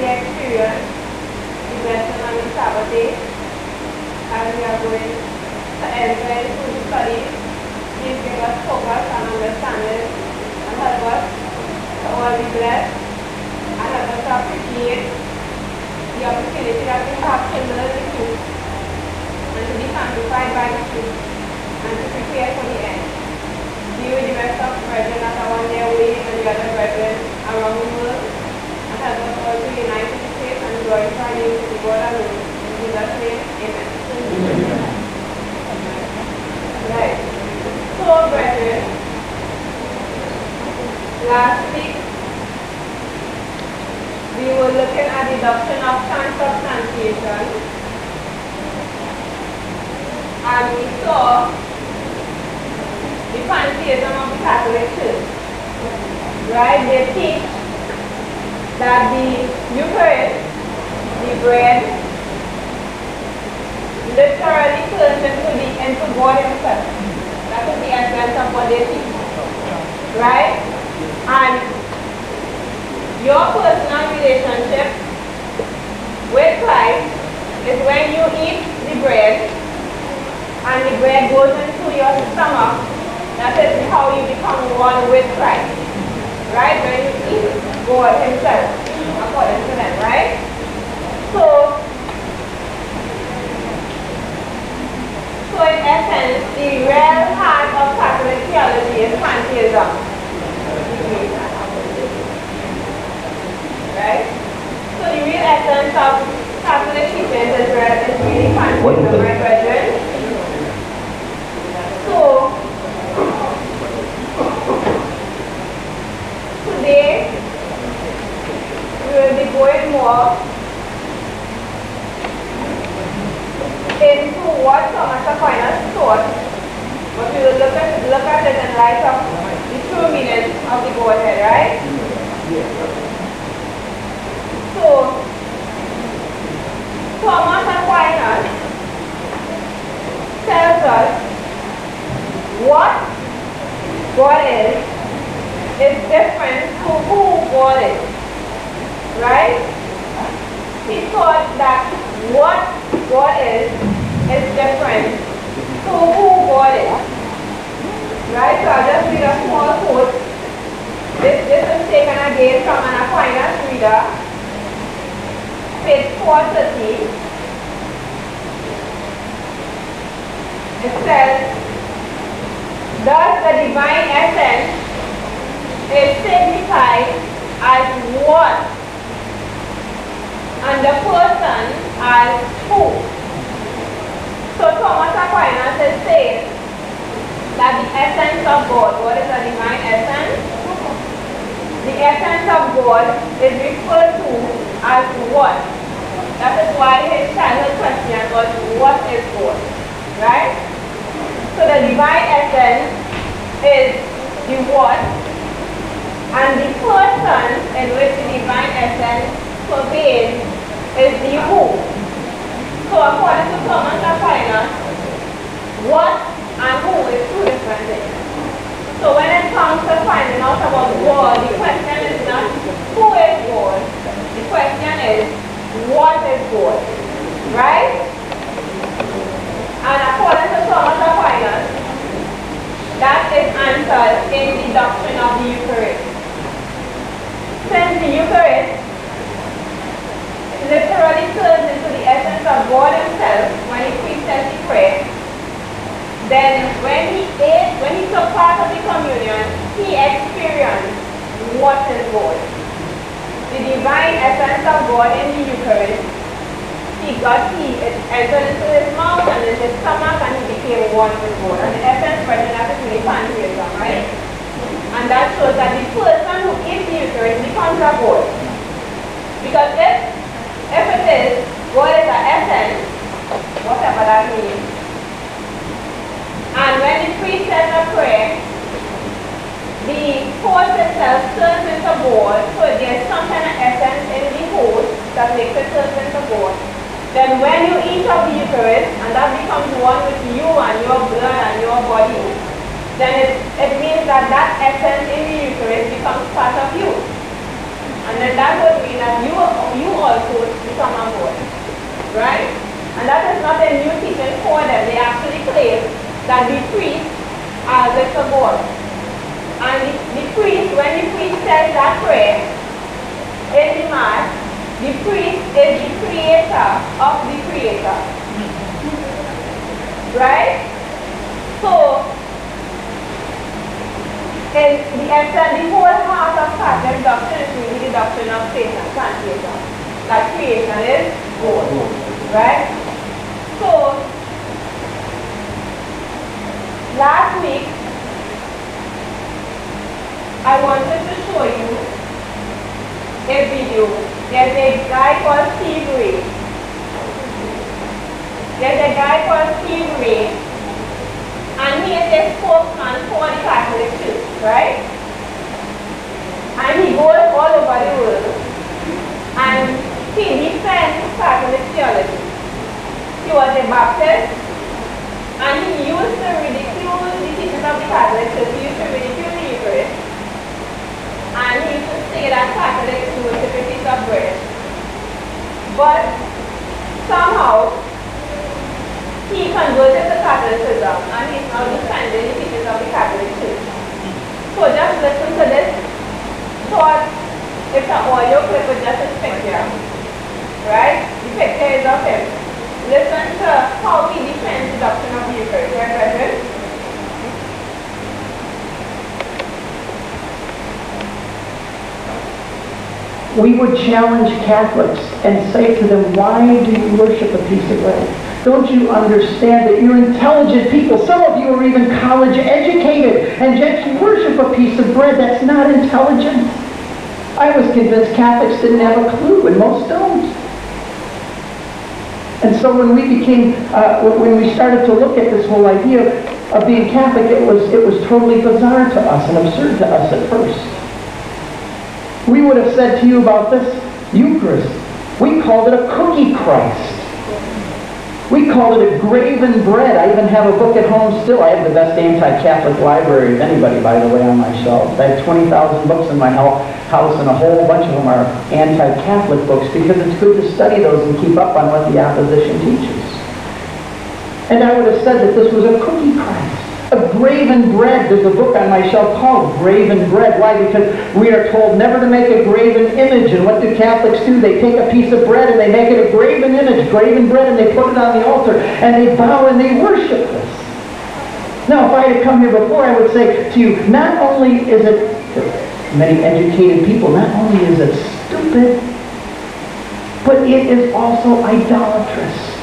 experience the lesson on the Sabbath day, and we are going to enter into the study. Please give us focus and understanding and help us to all be blessed and help us to appreciate the opportunity that we have to learn the truth and to be sanctified by the truth and to prepare for the end. Be with the rest of the brethren that are on their way and the other brethren around the world, and help us all to unite in faith and glorify you to the God alone. In Jesus' name, amen. Right. So, brethren, last week we were looking at the doctrine of transubstantiation, and we saw the pantheism of the Catholic Church. Right? They teach that the Eucharist, the bread, literally turns into God himself. That is the essence of what they teach. Right? And your personal relationship with Christ is when you eat the bread and the bread goes into your stomach. That is how you become one with Christ. Right? When you eat God himself, according to them, right? So in essence, the real heart of Catholic theology is pantheism. Right? So the real essence of Catholic teaching is really pantheism, right, brethren? So today we will be going more into what Thomas Aquinas taught, but we will look at it in light of the true meaning of the Godhead, right? So Thomas Aquinas tells us what God is different to who God is, right? He thought that what God is different to who God is, right? So I'll just read a small quote. This is taken again from an Aquinas reader, page 430. It says, thus the divine essence is signified as what, and the person as who. So Thomas Aquinas is saying that the essence of God, what is the divine essence? The essence of God is referred to as what? That is why his childhood question was, what is God? Right? So the divine essence is the what, and the person in which the divine essence pervades is the who. So according to Thomas Aquinas, what and who is two different things. So when it comes to finding out about God, the question is not who is God, the question is what is God, right? And according to Thomas Aquinas, that is answered in the doctrine of the Eucharist. Since the Eucharist literally turns into the essence of God himself when he preaches the prayer, then when he took part of the communion, he experienced what is God. The divine essence of God in the Eucharist, he entered into his mouth and in his stomach, and he became one with God. And the essence, brethren, that is really pantheism, right? And that shows that the person who eats the Eucharist becomes a God. Because if it is, God is an essence, whatever that means. And when the priest says a prayer, the host itself turns into God, so there's some kind of essence in the host that makes it turn into God. Then when you eat of the Eucharist, and that becomes one with you and your blood and your body, then it means that that essence in the Eucharist becomes part of you. And then that would mean that you also become a boy. Right? And that is not a new teaching for them. They actually claim that the priest are with the God. And the priest, when the priest says that prayer in the Mass, the priest is the creator of the creator. Right? So, in the essence, the whole heart of Catholic doctrine is really the doctrine of Satan, translation. That creation is God. Right? So, last week, I wanted to show you a video. There's a guy called Steve Ray. There's a guy called Steve Ray, and he is a spokesman for the Catholic Church, right? And he goes all over the world, and he defends Catholic theology. He was a Baptist, and he used to ridicule the teachings of the Catholic Church. He used to ridicule the Eucharist, and he used to say that Catholics do worship a piece of bread. But somehow, he converted to Catholicism, and he's now defending the teachings of the Catholic Church. So just listen to this short, it's an audio clip with just his picture. Right? The picture is of him. Listen to how he defends the doctrine of the Eucharist. Right, brethren? We would challenge Catholics and say to them, why do you worship a piece of bread? Don't you understand that you're intelligent people? Some of you are even college educated, and yet you worship a piece of bread. That's not intelligent. I was convinced Catholics didn't have a clue, and most don't. And so when we started to look at this whole idea of being Catholic, it was totally bizarre to us and absurd to us at first. We would have said to you about this Eucharist, we called it a cookie Christ. We called it a graven bread. I even have a book at home still. I have the best anti-Catholic library of anybody, by the way, on my shelves. I have 20,000 books in my house, and a whole bunch of them are anti-Catholic books because it's good to study those and keep up on what the opposition teaches. And I would have said that this was a cookie Christ. A graven bread. There's a book on my shelf called Graven Bread. Why? Because we are told never to make a graven image. And what do Catholics do? They take a piece of bread and they make it a graven image, graven bread, and they put it on the altar. And they bow and they worship this. Now, if I had come here before, I would say to you, not only is it, for many educated people, not only is it stupid, but it is also idolatrous.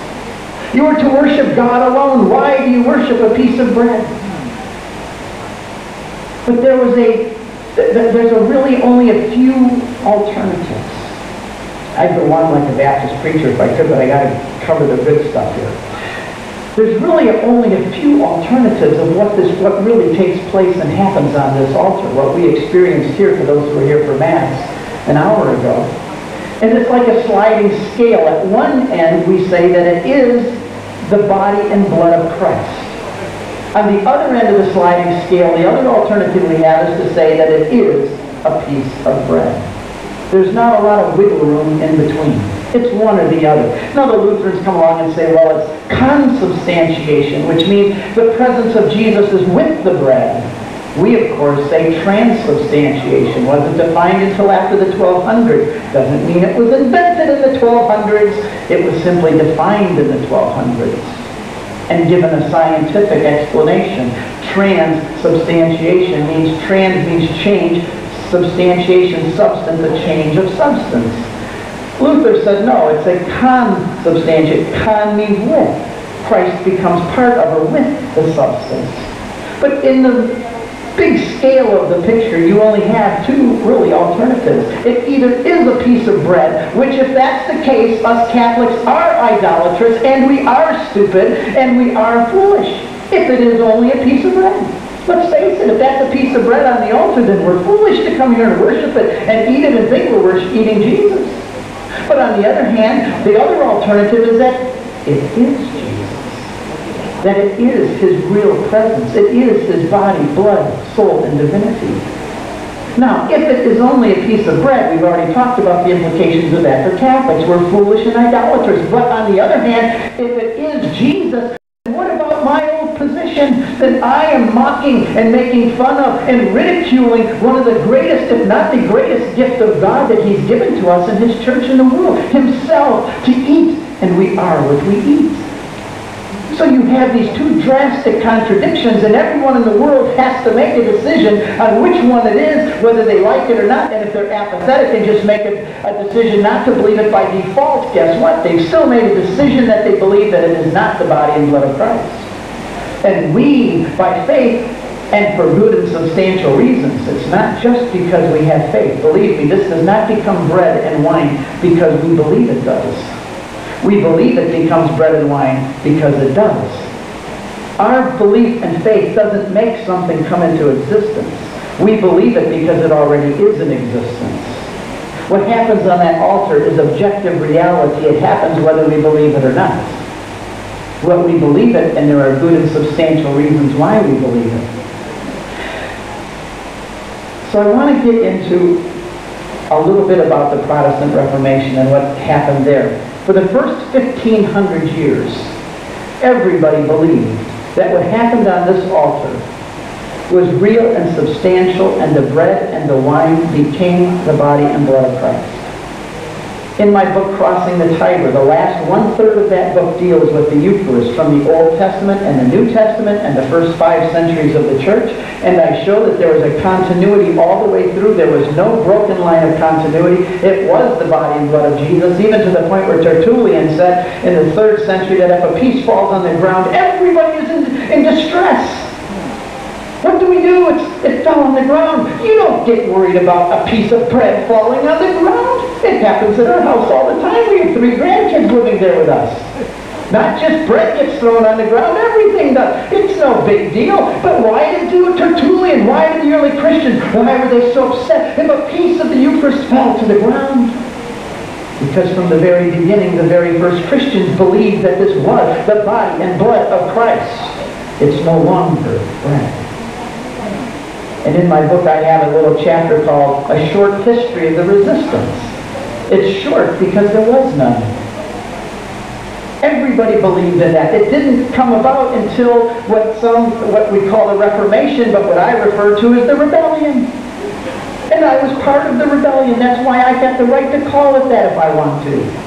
You are to worship God alone. Why do you worship a piece of bread? But there's really only a few alternatives. I'd go on like a Baptist preacher if I could, but I got to cover the good stuff here. There's really only a few alternatives of what really takes place and happens on this altar, what we experienced here for those who were here for Mass an hour ago. And it's like a sliding scale. At one end, we say that it is the body and blood of Christ. On the other end of the sliding scale, the other alternative we have is to say that it is a piece of bread. There's not a lot of wiggle room in between. It's one or the other. Now the Lutherans come along and say, well, it's consubstantiation, which means the presence of Jesus is with the bread. We, of course, say transubstantiation. Wasn't defined until after the 1200s. Doesn't mean it was invented in the 1200s. It was simply defined in the 1200s and given a scientific explanation. Transubstantiation means trans means change, substantiation, substance, a change of substance. Luther said no, it's a consubstantiation. Con means with. Christ becomes part of or with the substance. But in the big scale of the picture, you only have two really alternatives. It either is a piece of bread, which if that's the case, us Catholics are idolatrous, and we are stupid, and we are foolish, if it is only a piece of bread. Let's face it, if that's a piece of bread on the altar, then we're foolish to come here and worship it, and eat it and think we're eating Jesus. But on the other hand, the other alternative is that it is Jesus. That it is his real presence. It is his body, blood, soul, and divinity. Now, if it is only a piece of bread, we've already talked about the implications of that for Catholics. We're foolish and idolaters. But on the other hand, if it is Jesus, what about my old position that I am mocking and making fun of and ridiculing one of the greatest, if not the greatest gift of God that He's given to us in His church in the world, Himself, to eat, and we are what we eat. So you have these two drastic contradictions, and everyone in the world has to make a decision on which one it is, whether they like it or not. And if they're apathetic and just make a decision not to believe it by default, guess what? They've still made a decision that they believe that it is not the body and blood of Christ. And we, by faith, and for good and substantial reasons, it's not just because we have faith. Believe me, this does not become bread and wine because we believe it does. We believe it becomes bread and wine because it does. Our belief and faith doesn't make something come into existence. We believe it because it already is in existence. What happens on that altar is objective reality. It happens whether we believe it or not. What we believe it, and there are good and substantial reasons why we believe it. So I want to get into a little bit about the Protestant Reformation and what happened there. For the first 1,500 years, everybody believed that what happened on this altar was real and substantial, and the bread and the wine became the body and blood of Christ. In my book, Crossing the Tiber, the last one-third of that book deals with the Eucharist from the Old Testament and the New Testament and the first 5 centuries of the Church, and I show that there was a continuity all the way through. There was no broken line of continuity. It was the body and blood of Jesus, even to the point where Tertullian said in the 3rd century that if a piece falls on the ground, everybody is in distress. What do we do? It fell on the ground. You don't get worried about a piece of bread falling on the ground. It happens at our house all the time. We have 3 grandkids living there with us. Not just bread gets thrown on the ground, everything does. It's no big deal. But why did Tertullian? Why did the early Christians? Why were they so upset if a piece of the Eucharist fell to the ground? Because from the very beginning, the very first Christians believed that this was the body and blood of Christ. It's no longer bread. And in my book I have a little chapter called A Short History of the Resistance. It's short because there was none. Everybody believed in that. It didn't come about until what we call the Reformation, but what I refer to as the rebellion. And I was part of the rebellion. That's why I got the right to call it that if I want to.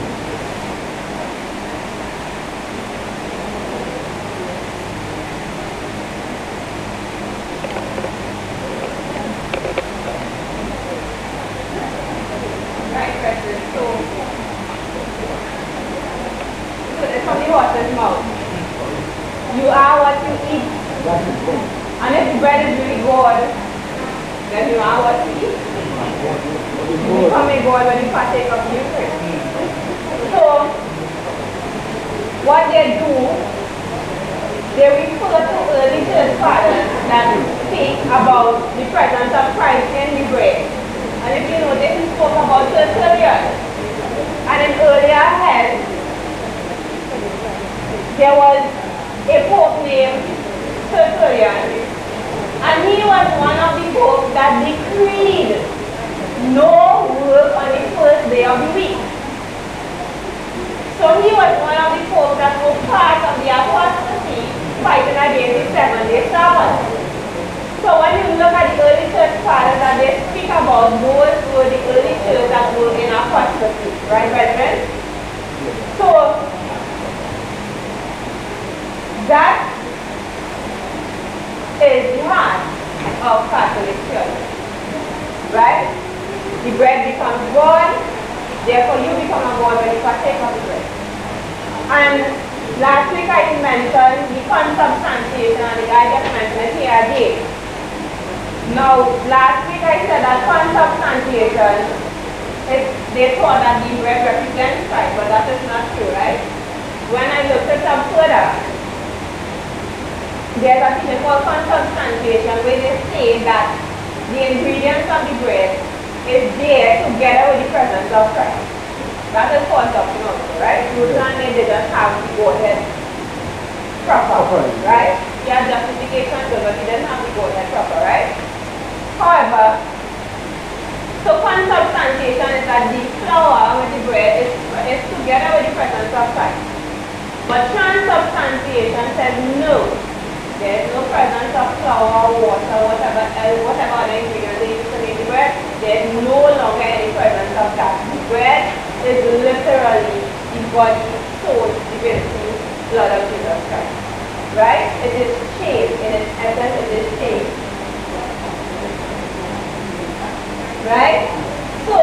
You are what you eat. And if bread is really good, then you are what you eat. You become a God when you partake of the Eucharist. So, what they do, they refer to early church fathers that speak about the presence of Christ in the bread. And if you notice, he spoke about Tertullian. And in earlier head, there was a pope named Tertullian, and he was one of the popes that decreed no work on the first day of the week. So he was one of the popes that were part of the apostasy fighting against the 7-day Sabbath. So when you look at the early church fathers that they speak about, those were the early church that were in apostasy, right, brethren? So that is the heart of Catholic Church, right? The bread becomes God, therefore you become a God when you partake of the bread. And last week I mentioned the consubstantiation, and I just mentioned it here again. Now, last week I said that consubstantiation, they thought that the bread represents Christ, but that is not true, right? When I looked it up further, there's a thing called consubstantiation where they say that the ingredients of the bread is there together with the presence of Christ. That is consumption also, right? Lutheran, they didn't have the Godhead proper, right? He had justification, but he didn't have the Godhead proper, right? However, So consubstantiation is that the flour with the bread is together with the presence of Christ. But transubstantiation says no. There is no presence of flour, water, whatever other ingredients they use to make the bread. There is no longer any presence of that. The bread is literally the body, soul, divinity, blood of Jesus Christ. Right? It is changed. In its essence, it is changed. Right? So,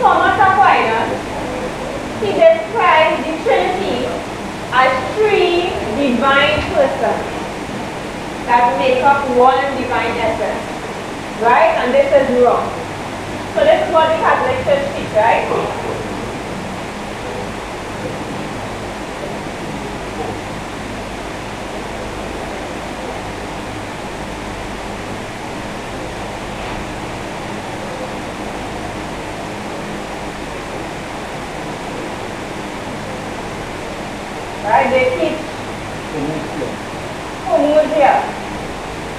Thomas Aquinas, he describes the Trinity as three divine persons that make up one divine essence. Right? And this is wrong. So this is what the Catholic Church teaches, right? Right? They teach homoousia,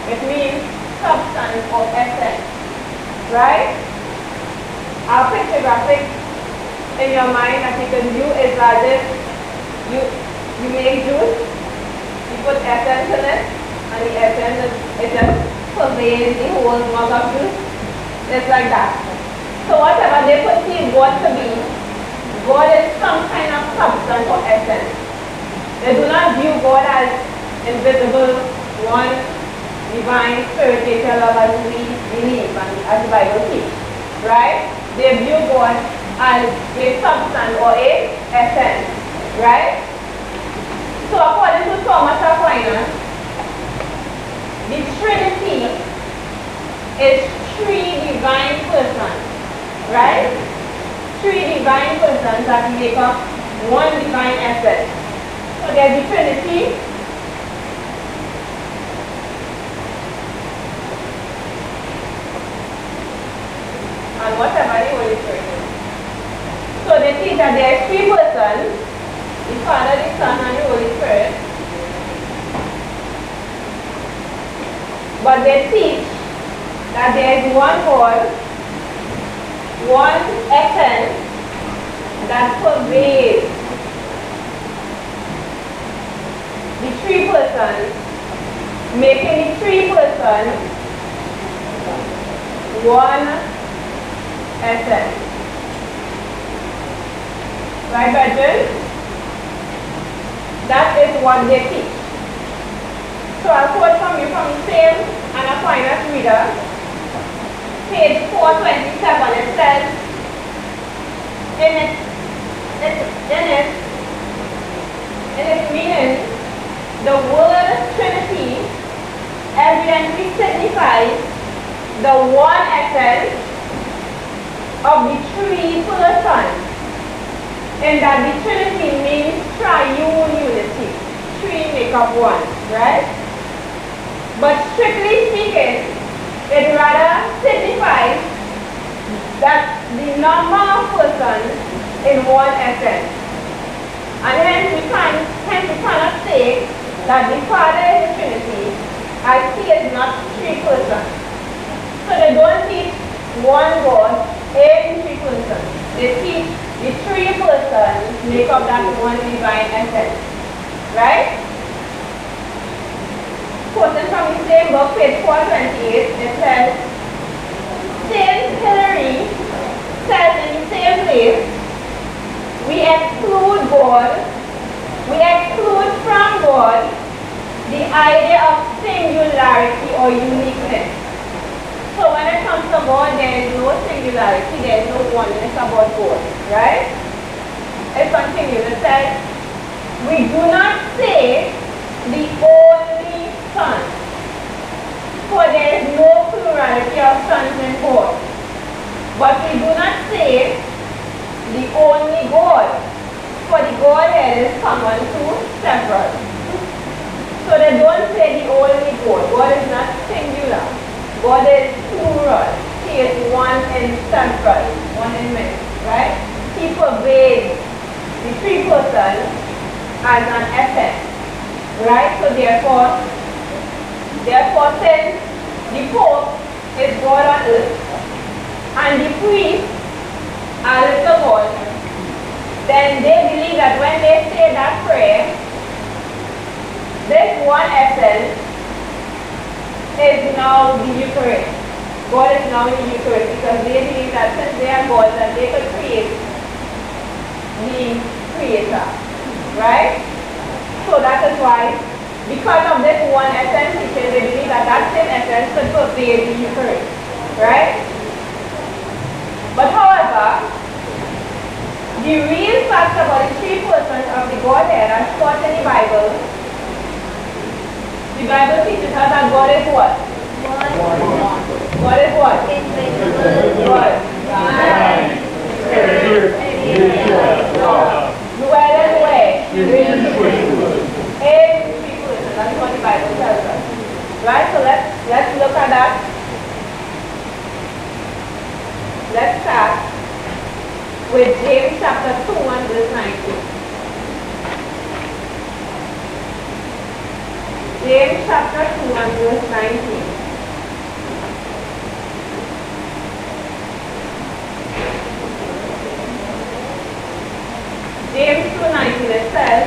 which means substance or essence. Right? Our picture graphic in your mind that you can do is as if you make juice, you put essence in it, and the essence it just pervades the whole mug of juice. It's like that. So whatever they perceive God to be, God is some kind of substance or essence. They do not view God as invisible, one, divine, spirit, nature, love, as we believe and as the Bible teaches. Right? They view God as a substance or a essence. Right? So according to Thomas Aquinas, the Trinity is three divine persons. Right? Three divine persons that make up one divine essence. So there's the Trinity, and whatever the Holy Spirit is. So they teach that there are three persons, the Father, the Son, and the Holy Spirit. But they teach that there is one God, one essence that pervades the three persons, making the three persons one essence. Right, brethren? That is what they teach. So I'll quote from you from the same Aquinas reader, page 427. It says, in its meaning, the word Trinity evidently signifies the one essence of the three persons, in that the Trinity means triune unity. Three make up one, right? But strictly speaking, it rather signifies that the number of persons in one essence. And hence we cannot say that the Father is the Trinity, as he is not three persons. So they don't teach one God in three persons. They teach the three persons make up that one divine essence. Right? Quoting from the same book, page 428, it says, Saint Hilary says in the same place, we exclude from God the idea of singularity or uniqueness. So when it comes to God, there is no singularity, there is no oneness about God, right? It continues, it says, we do not say the only Son, for there is no plurality of sons in God. But we do not say the only God, for the Godhead is common to several. So they don't say the only God. God is not singular. God is plural. He is one in several, one in many, right? He pervades the three persons as an essence, right? So therefore, since the Pope is God on earth, and the priest are little God, then they believe that when they say that prayer, this one essence is now the Eucharist. God is now in the Eucharist because they believe that since they are God, that they could create the Creator. Right? So that is why, because of this one essence teaching, they believe that that same essence could pervade the Eucharist. Right? But however, the real fact about the three persons of the Godhead as taught in the Bible teaches us that God is what? God is what? What? Dwelling where? In three persons. That's what the Bible tells us. Right? So let's look at that. Let's start with James chapter 2 and verse 19. James chapter 2 and verse 19. James 2:19 it says,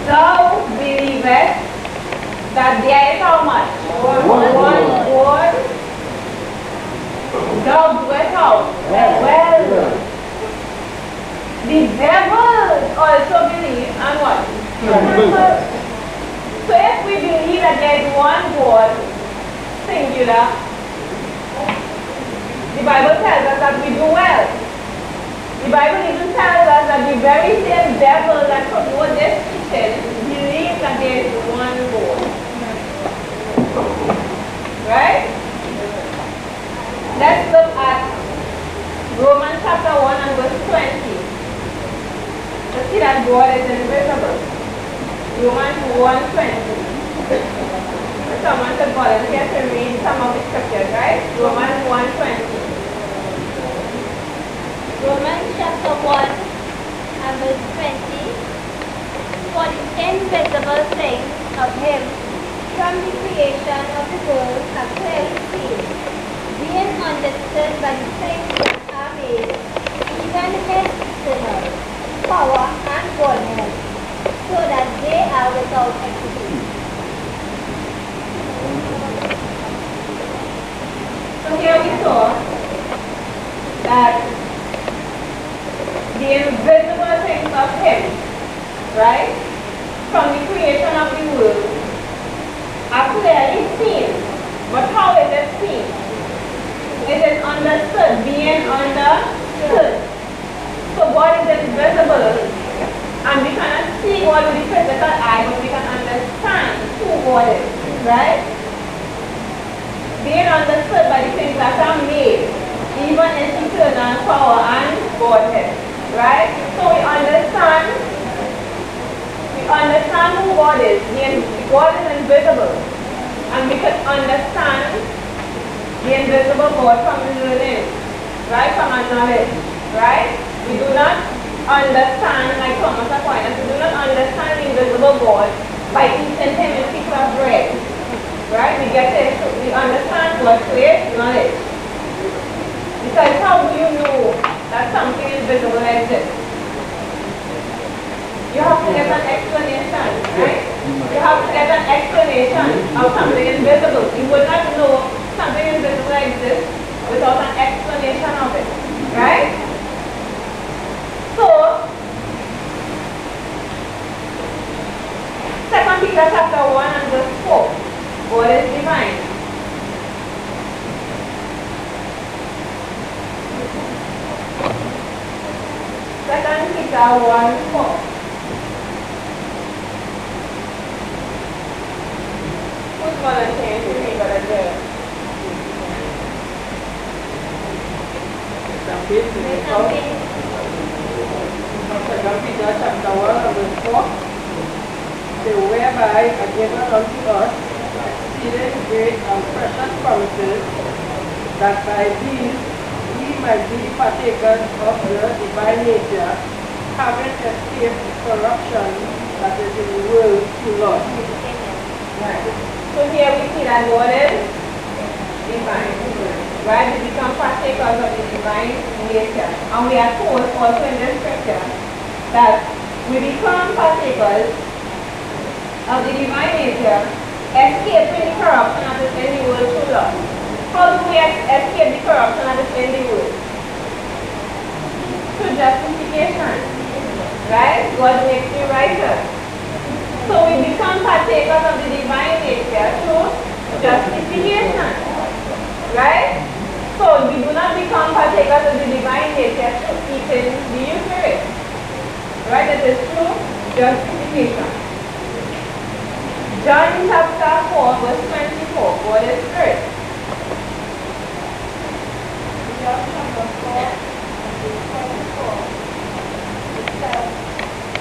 "Thou believest that there is how much? One God. Thou doest how? Well. The devils also believe and what? So if we believe that there is one God, singular, the Bible tells us that we do well. The Bible even tells us that the very same devil that promotes this teaching believes that there is one God. Right? Let's look at Romans chapter 1 and verse 20. Let's see that God is invisible. Romans 1:20. Someone could volunteer to read some of the scriptures, right? Romans 1:20. Romans chapter 1 and verse 20. For the invisible things of him from the creation of the world are clearly seen, being understood by the things that are made, even his eternal power and godliness, so that they are without excuse." So here we saw that the invisible things of him, right, from the creation of the world, are clearly seen. But how is it seen? It is understood, being understood. So God is invisible, and we cannot see God with the physical eye, but we can understand who God is, right? Being understood by the things that are made, even in eternal power and Godhead, right? So we understand who God is. God is invisible, and we can understand the invisible God from learning, right? From our knowledge, right? We do not understand, like Thomas Aquinas, we do not understand the invisible God by eating him in pieces of bread, right? We get it, we understand God through knowledge. Because how do you know that something invisible exists? You have to get an explanation, right? You have to get an explanation of something invisible. You would not know something invisible exists without an explanation of it, right? So, 2 Peter chapter 1 and verse 4, God is divine. Second Peter 1:4. Who's volunteering to read what I did? Second Peter chapter 1 and verse 4. Say, "Whereby are given unto us exceeding great and precious promises, that by these we might be partakers of the divine nature, having escaped corruption that is in the world through lust." Right. So here we see that God is divine. right? We become partakers of the divine nature. And we are told also in the scripture that we become partakers of the divine nature, escaping the corruption that is in the world through love. How do we escape the corruption that is in the world? Through justification, right? God makes you righteous. So we become partakers of the divine nature through justification, right? So we do not become partakers of the divine nature through eating the Eucharist, right? It is through justification. John chapter 4 verse 24, God is spirit. John chapter 4 verse 24, it says,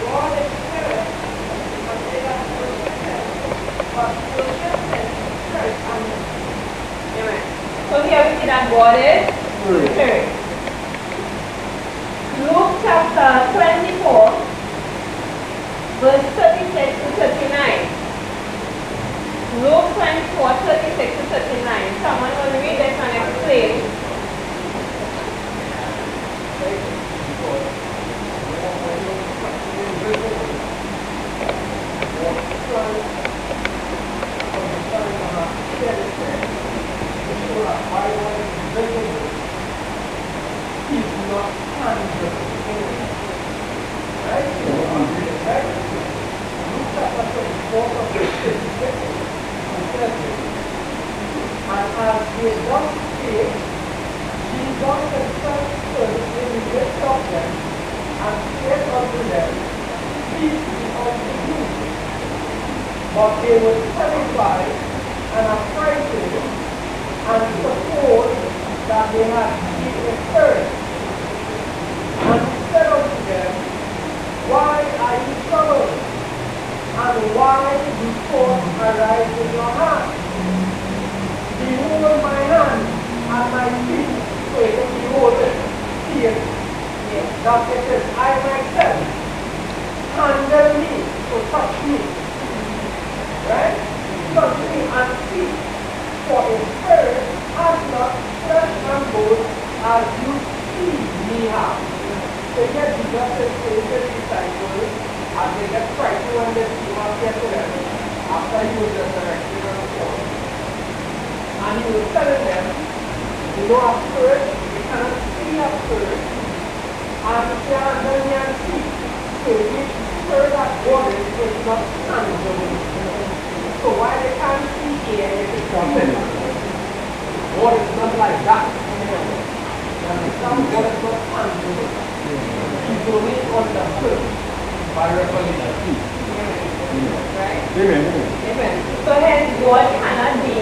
God is spirit, and they that worship him, but worship him in spirit and in truth. Amen. So here we see that God is spirit. Luke chapter 24 verse 36 to 39. Luke 24, 36 to 39. Someone will read this and explain. And as they thus spake, Jesus himself stood in the midst of them, and said unto them, Peace be unto you. But they were terrified and affrighted, and supposed that they had seen a spirit. And he said unto them, Why are you troubled? And why do thoughts arise in your heart? Behold my hand and my feet, so you can behold it, see it. That it is I myself. Handle me, so touch me. Right? Touch me and see. For a spirit has not flesh and bone as you see me have. So here Jesus is saying to the disciples, as they get frightened when they see him appear to them, after he was resurrected on the cross. And he was telling them, you know, a spirit, you cannot see a spirit, and you can't then you can see. So which spirit that God is not tangible. So why they can't see here, it is something. God is not like that. And God is not tangible. He's only understood by revelation. Right? Amen. Amen. So hence God cannot be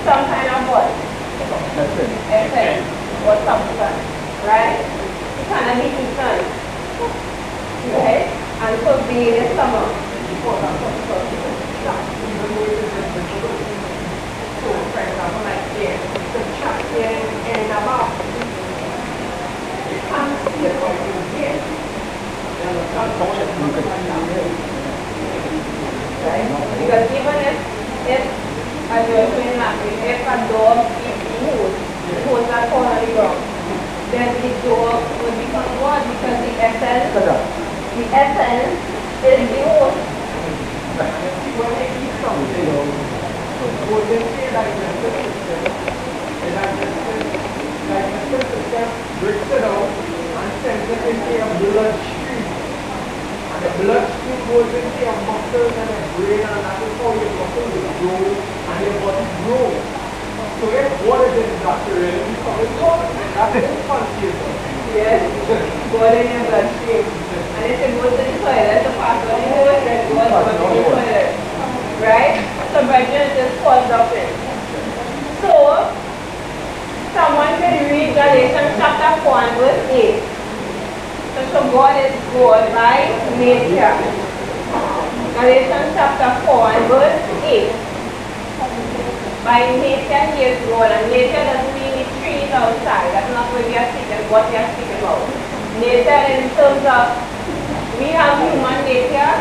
some kind of what? Essence or substance. Right? It cannot be eaten. Right? And so being a summer. So for example, like here, the chat here in a box. You can't see it while you're here. Right? Because even if as you're saying language, if a dog eats the hose that fall on the ground, then the dog will become God because the essence is the hose. When they eat something, would they say that it's a system? And that the system breaks it out and sends it into a bloodstream. And the bloodstream goes into your muscles and your brain, and that is how your muscles will grow and your body grows. So if what is in that really becomes God, that is confusing. Yes, God in your bloodstream. And if it goes to the toilet, the pastor in the toilet, then God goes to the toilet. Right? So brethren, it is called doctrine. So, someone can read Galatians chapter 4 and verse 8. So God is God by nature. Galatians chapter 4 and verse 8. By nature he is God, and nature doesn't mean the trees outside. That's not what we are speaking about. Nature in terms of, we have human nature,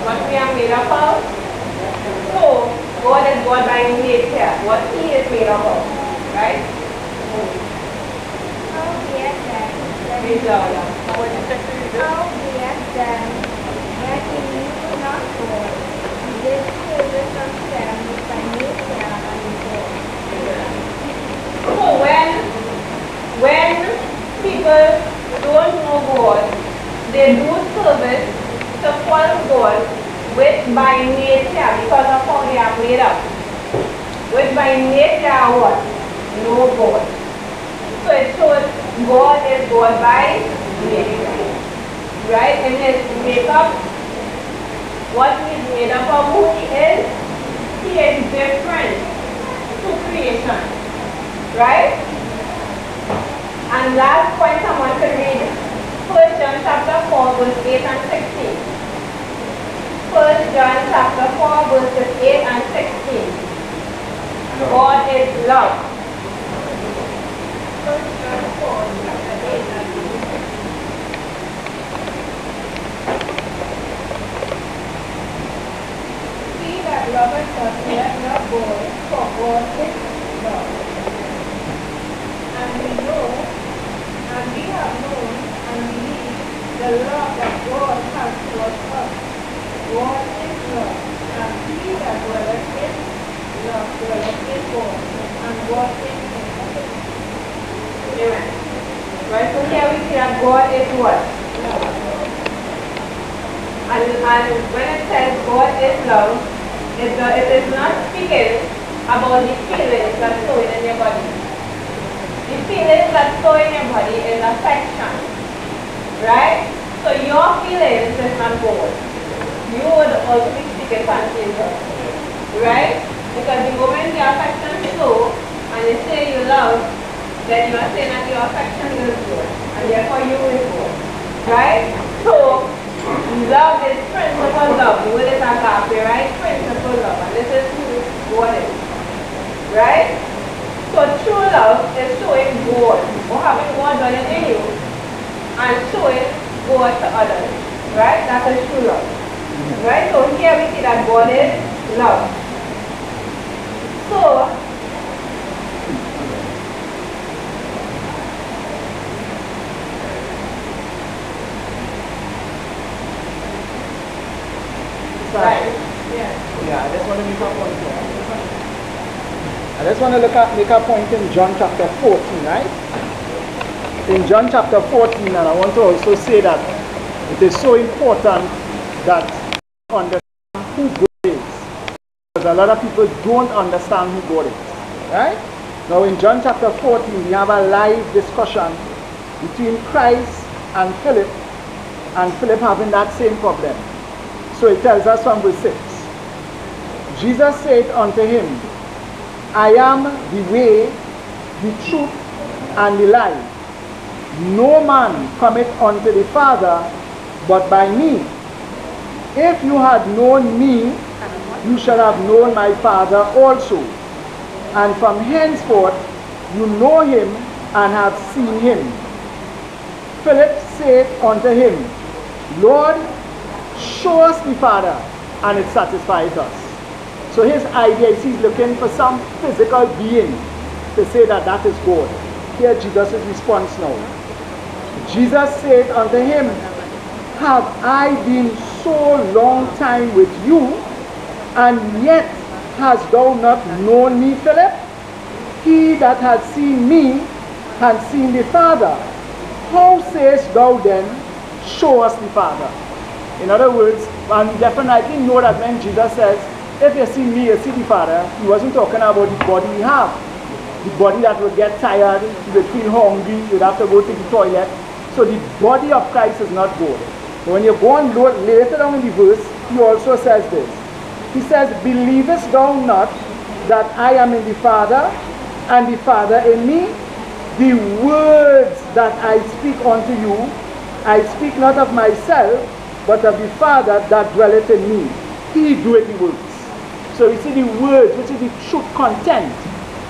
what we are made up of. So, God is God by nature, what he is made up of. Right? Read louder. What did you say to read it? How bless them that he knew not God, this children of them by nature and God. So when people don't know God, they do service to false God, which by nature, because of how they are made up, which by nature are what? No God. So it shows God is God by nature. Right? In his makeup, what he is made up of, who he is different to creation. Right? And last point I want to read 1 John chapter 4 verse 8 and 16. 1 John chapter 4 verses 8 and 16. God is love. 1 John 4 chapter 8 and 16. He that loveth us let not God, for God is love. And we know, and we have known, and believe the love that God has towards us. God is love, and he that dwelleth in love dwelleth in God, and God in him. Amen. Right, so here we see that God is what? Love. And when it says God is love, it is not speaking about the feelings that flow in your body. The feelings that flow in your body is affection, right? So your feelings is not God. You would also be speaking for Jesus, right? Because the moment your affection flow and you say you love, then you are saying that your affection is good, and therefore you is good, right? So love is principle love. The word is agape, right? Principle love, and this is who God is, right? So true love is showing God, or having God dwelling in you, and showing God to others, right? That is true love, right? So here we see that God is love. So right. Yeah, I just want to make a point here. I just want to make a point in John chapter 14, right? In John chapter 14, and I want to also say that it is so important that you understand who God is. Because a lot of people don't understand who God is, right? Now in John chapter 14, we have a live discussion between Christ and Philip having that same problem. So it tells us from verse 6. Jesus said unto him, I am the way, the truth, and the life. No man cometh unto the Father but by me. If you had known me, you should have known my Father also. And from henceforth you know him and have seen him. Philip said unto him, Lord, show us the Father, and it satisfies us. So his idea is he's looking for some physical being to say that that is God. Here Jesus' response now. Jesus said unto him, have I been so long time with you, and yet hast thou not known me, Philip? He that hath seen me hath seen the Father. How sayest thou then, show us the Father? In other words, and we definitely know that when Jesus says, if you see me, you see the Father, he wasn't talking about the body we have. The body that would get tired, you would feel hungry, you'd have to go to the toilet. So the body of Christ is not God. But when you go on later down in the verse, he also says this. He says, believest thou not that I am in the Father, and the Father in me? The words that I speak unto you, I speak not of myself, but of the Father that dwelleth in me. He doeth the works. So you see the words, which is the truth content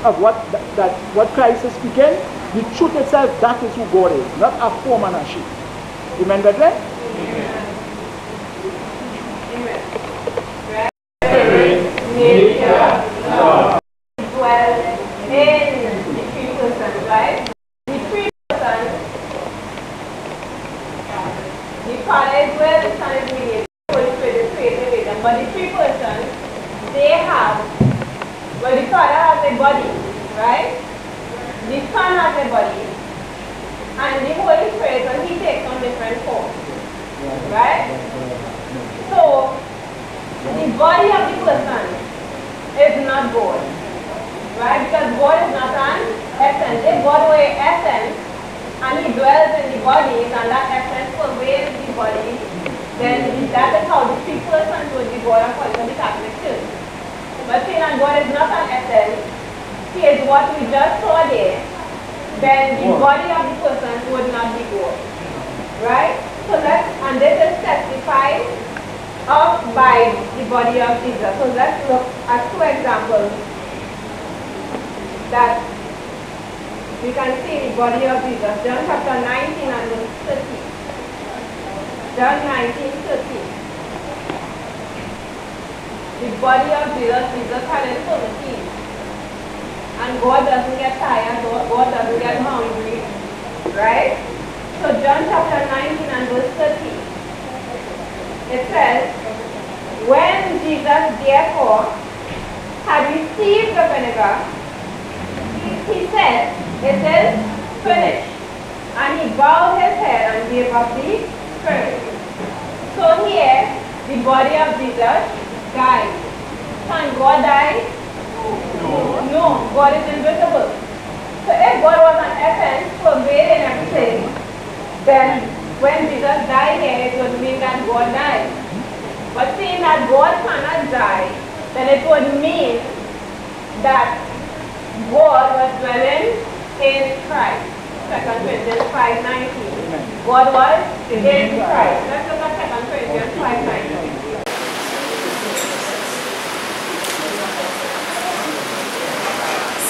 of what Christ is speaking. The truth itself, that is who God is, not a form and a shape. Amen, brethren? Nature, love, dwell in the three persons, right? The three persons and the Holy Spirit, and he takes on different forms. Right? So, the body of the person is not God. Right? Because God is not an essence. If God were an essence, and he dwells in the bodies, and that essence pervades the body, then that is how the three persons would be God according to the Catholic Church. But seeing that God is not an essence, he is what we just saw there, then the body of the person would not be God. Right? So and this is testified of by the body of Jesus. So let's look at two examples that we can see the body of Jesus. John chapter 19 and verse 30. John 19:30. The body of Jesus, Jesus had infirmity. And God doesn't get tired, God doesn't get hungry. Right? So John chapter 19 and verse 30. It says, when Jesus therefore had received the vinegar, he said, it is finished. And he bowed his head and gave up the spirit. So here, the body of Jesus died. Can God die? No, God is invisible. So if God was an essence pervading everything, then when Jesus died here, it would mean that God died. But seeing that God cannot die, then it would mean that God was dwelling in Christ. 2 Corinthians 5:19. God was in Christ. Let's look at 2 Corinthians 5:19.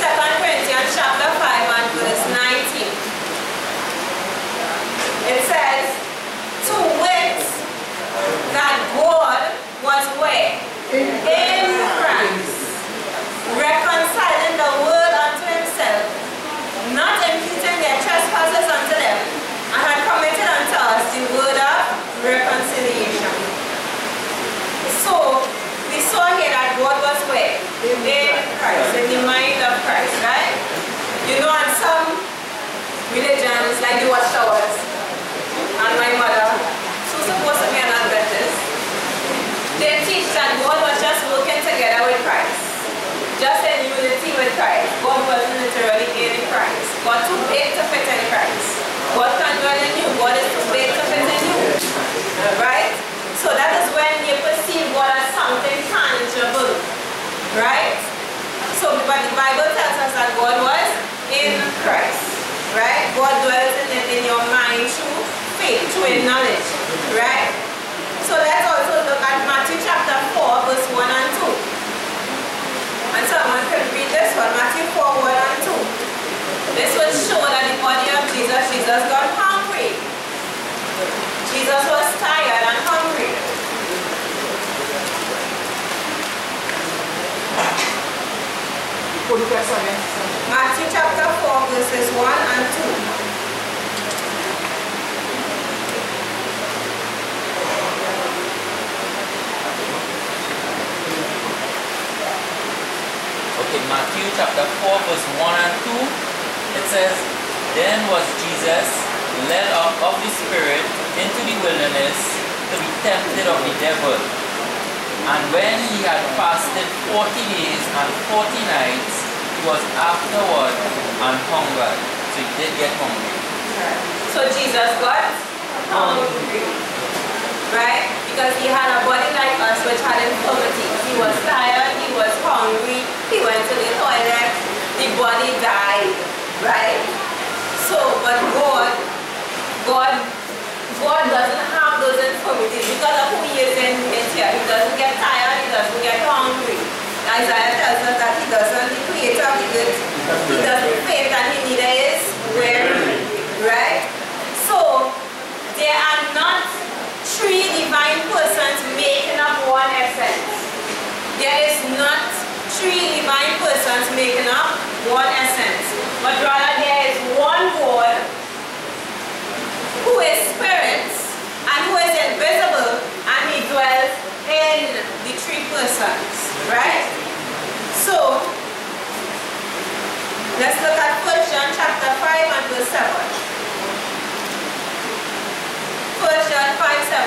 2 Corinthians chapter 5 and verse 19. It says, to wit, that God was where? In Christ, reconciling the world unto himself, not imputing their trespasses unto them, and had committed unto us the word of reconciliation. So, we saw here that God was where? In Christ, in the mind of Christ, right? You know, in some religions, like the watchtowers, and my mother, who's supposed to be an Adventist, they teach that God was just working together with Christ, just in unity with Christ. God wasn't literally in Christ. God too big to fit in Christ. God can't dwell in you. God is too big to fit in you. Right? So that is when you perceive God as something tangible. Right? So but the Bible tells us that God was in Christ. Right? God dwells in your mind through faith, through knowledge. Right? So let's also look at Matthew chapter 4, verse 1 and 2. And someone can read this one, Matthew 4, 1 and 2. This will show that the body of Jesus got hungry. Jesus was tired and hungry. Matthew chapter 4, verses 1 and 2. Okay, Matthew chapter 4, verse 1 and 2, it says, then was Jesus led up of the Spirit into the wilderness to be tempted of the devil. And when he had fasted 40 days and 40 nights, he was afterward and hungered. So he did get hungry. So Jesus got hungry. Right? Because he had a body like us which had infirmities. He was tired, he was hungry, he went to the toilet, the body died. Right? So, but God doesn't have those infirmities because of who he is in here. He doesn't get tired, he doesn't get hungry. Isaiah tells us that he doesn't, the creator of the earth, he doesn't faint and he neither is weary. Right? So, there are not three divine persons making up one essence. There is not three divine persons making up one essence. But rather there is one God who is spirit and who is invisible, and he dwells in the three persons. Right? So, let's look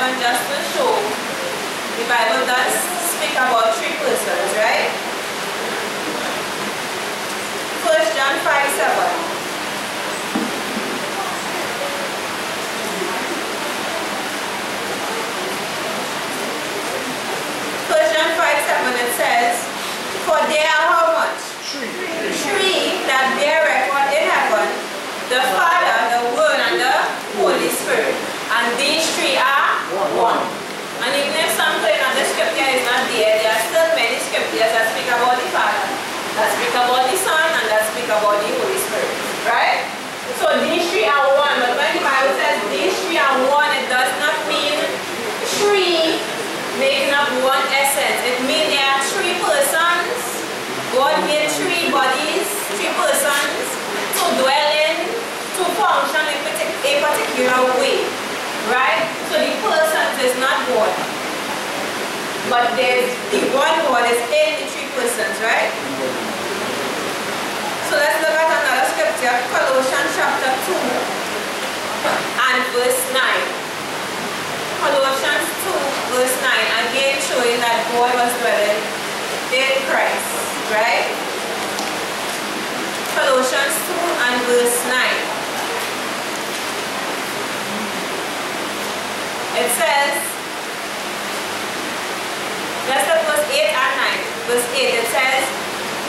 heaven, just to show, the Bible does speak about three persons, right? 1 John 5:7. John 5:7, it says, for there are how much? Three that bear record in heaven, the Father, the Word, and the Holy Spirit. And these three are one. And even if something in the scripture is not there are still many scriptures that speak about the Father, that speak about the Son, and that speak about the Holy Spirit. Right? So these three are one. But when the Bible says these three are one, it does not mean three making up one essence. It means there are three persons. God made three bodies, three persons to dwell in, to function in a particular way. Right? So the persons is not God. But there's the one God is in the three persons, right? So let's look at another scripture, Colossians chapter 2 and verse 9. Colossians 2 verse 9, again showing that God was dwelling in Christ, right? Colossians 2 and verse 9. It says, let's look verse 8 and 9. Verse 8, it says,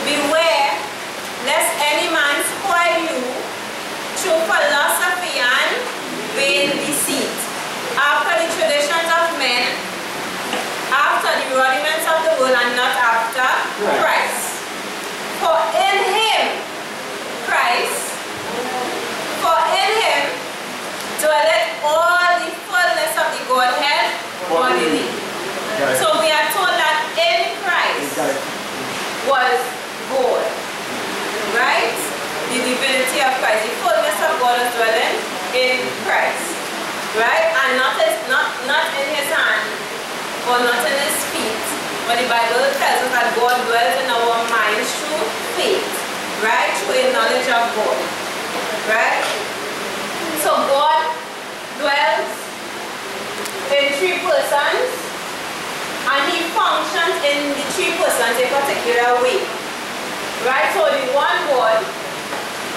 beware lest any man spoil you through philosophy and vain deceit, after the traditions of men, after the rudiments of the world, and not after Christ. For in him, Christ, for in him dwelleth all the fullness of the Godhead bodily. So we are told that in Christ was God, right? The divinity of Christ, the fullness of God was dwelling in Christ. Right? And not in his hand, or not in his feet. But the Bible tells us that God dwells in our minds through faith. Right? Through a knowledge of God. Right? So God dwells in three persons, and he functions in the three persons a particular way. Right? So the one God,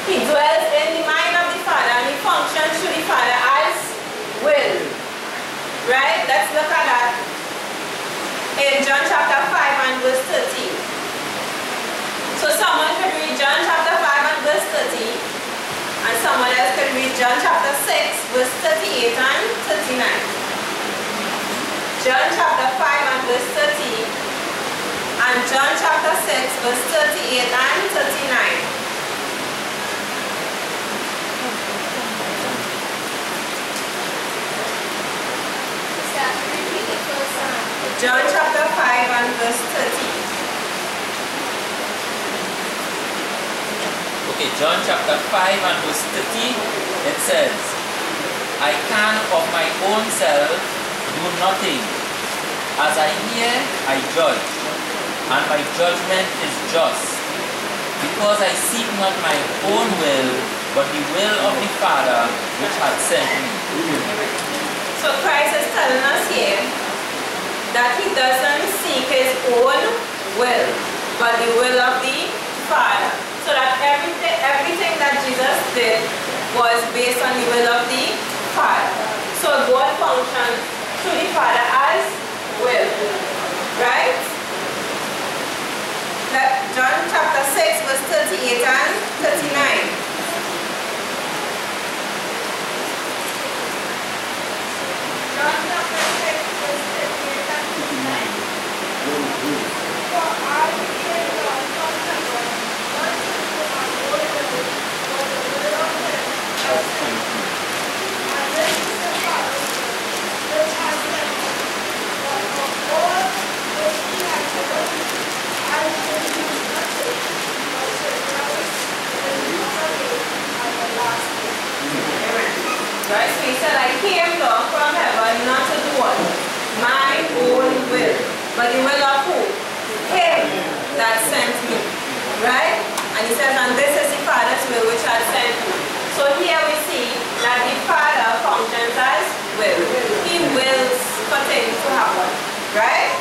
he dwells in the mind of the Father, and he functions through the Father as will. Right? Let's look at that in John chapter 5 and verse 13. So someone could read John chapter 5 and verse 13, and someone else could read John chapter 6 verse 38 and 39. John chapter 5 and verse 13, and John chapter 6 verse 38 and 39. John chapter 5 and verse 13. Okay, John chapter 5 and verse 13, it says, I can of my own self do nothing. As I hear, I judge, and my judgment is just, because I seek not my own will, but the will of the Father which hath sent me. So Christ is telling us here that he doesn't seek his own will, but the will of the Father. So that everything that Jesus did was based on the will of the Father. So God functions through the Father as will. Right? John chapter 6 verse 38 and 39. John chapter 6 verse 38 and 39. For I hear God from heaven, not to do my own will, but the will of him that sent me. And this is the Father which has sent me. But of all which he has given me, I shall do nothing, but shall tell it in the day and the last day. Amen. Right? So he said, I came down from heaven not to do what? My own will, but the will of who? Him that sent me. Right? And he says, and this is the Father's will which has sent me. So here we see that the Father functions as will. He wills things to happen, right?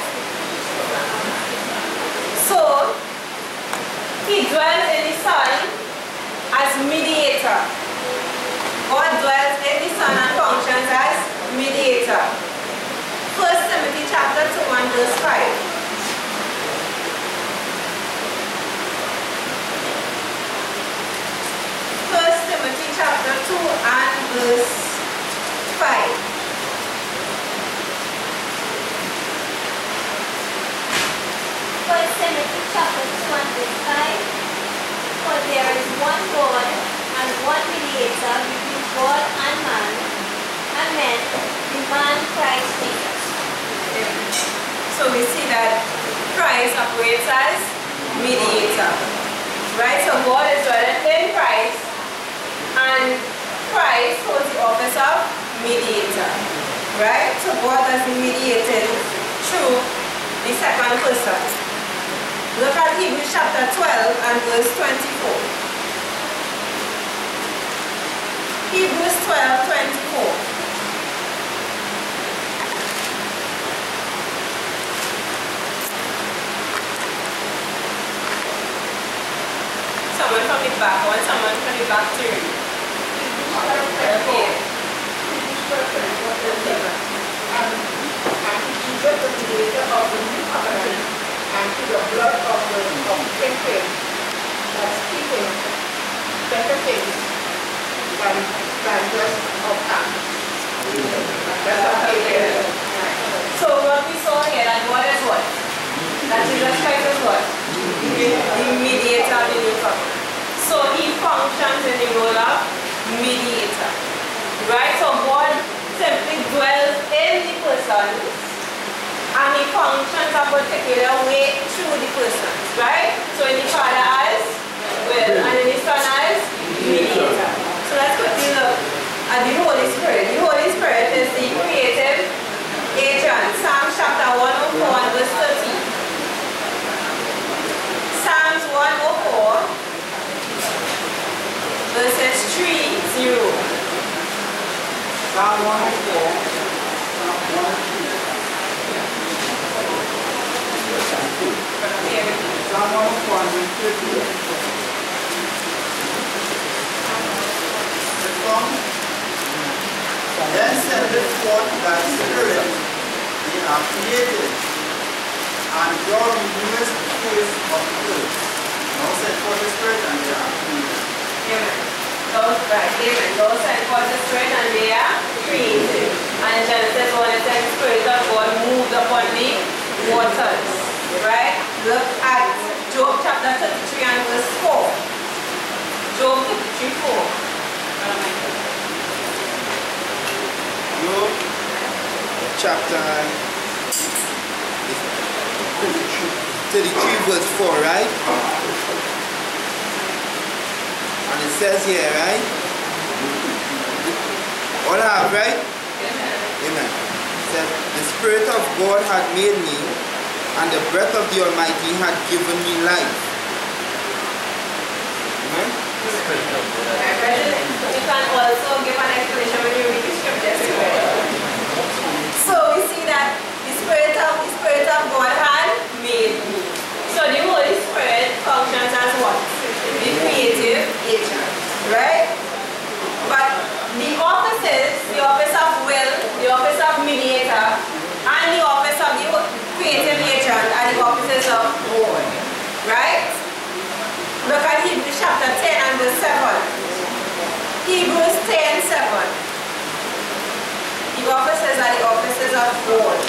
So, he dwells in the Son as mediator. God dwells in the Son and functions as mediator. 1 Timothy chapter 2 and verse 5. 1 Timothy chapter 2 and verse 5. 1 Timothy chapter 2 and verse 5. For there is one God and one mediator between God and man, the man Christ Jesus. So we see that Christ operates as mediator. Right? So God is dwelling in Christ, and Christ holds the office of mediator. Right? So God has been mediated through the second person. Look at Hebrews chapter 12 and verse 24. Hebrews 12:24. Someone from the back. I want someone from the back to read. And Jesus, the mediator of the new covenant, and to the blood of the sprinkling, that's keeping better things than just of acts. So what we saw here, that God is what? That Jesus Christ is what? The mediator of the new covenant. So he functions in the role of mediator. Right? So God simply dwells in the persons, and he functions a particular way through the persons. Right? So in the Father as will, and in the Son as mediator. So let's quickly look at the Holy Spirit. The Holy Spirit is the creative agent. Psalms chapter 104 and verse 13. Psalms 104 verses 3-0. Psalm 104. Psalm 104 and verse 13. Then sendeth forth thy spirit, they are created, and thou renewest the face of the earth. Now send forth the spirit, and they are created. Amen. Amen. Thou send forth the spirit, and they are created. And in Genesis 1 it says the spirit of God moved upon the waters. Right? Look at Job chapter 33 and verse 4. Job 33:4. Job chapter 33 verse 4, right? And it says here, right? All I have, right? Amen. It says, the Spirit of God had made me, and the breath of the Almighty had given me life. Amen? You can also give an explanation when you read the scriptures. So we see that the Spirit of God had made me. So the Holy Spirit functions as what? The creative agent. Right? But the offices, the office of will, the office of mediator, and the office of the creative agent are the offices of God. Right? Look at Hebrews chapter 10 and verse 7. Hebrews 10:7. The offices are the offices of God.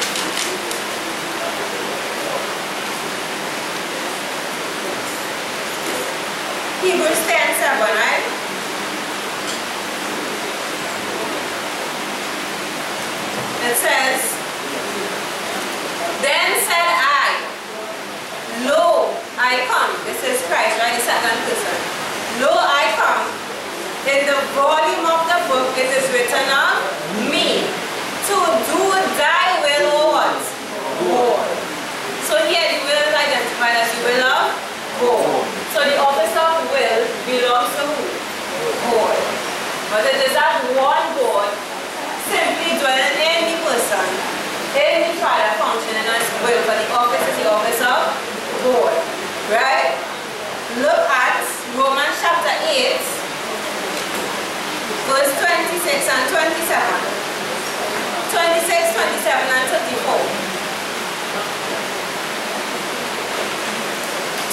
Hebrews 10:7, right? It says, then said I, lo, I come. This is Christ, right? The second person. Lo, I come. In the volume of the book it is written of me, to do thy will, O what? God. So here the will is identified as the will of God. So the office of will belongs to who? God. But it is that one God simply dwelling in the person Right? Look at Romans chapter 8, verse 26 and 27. 26, 27 and 34.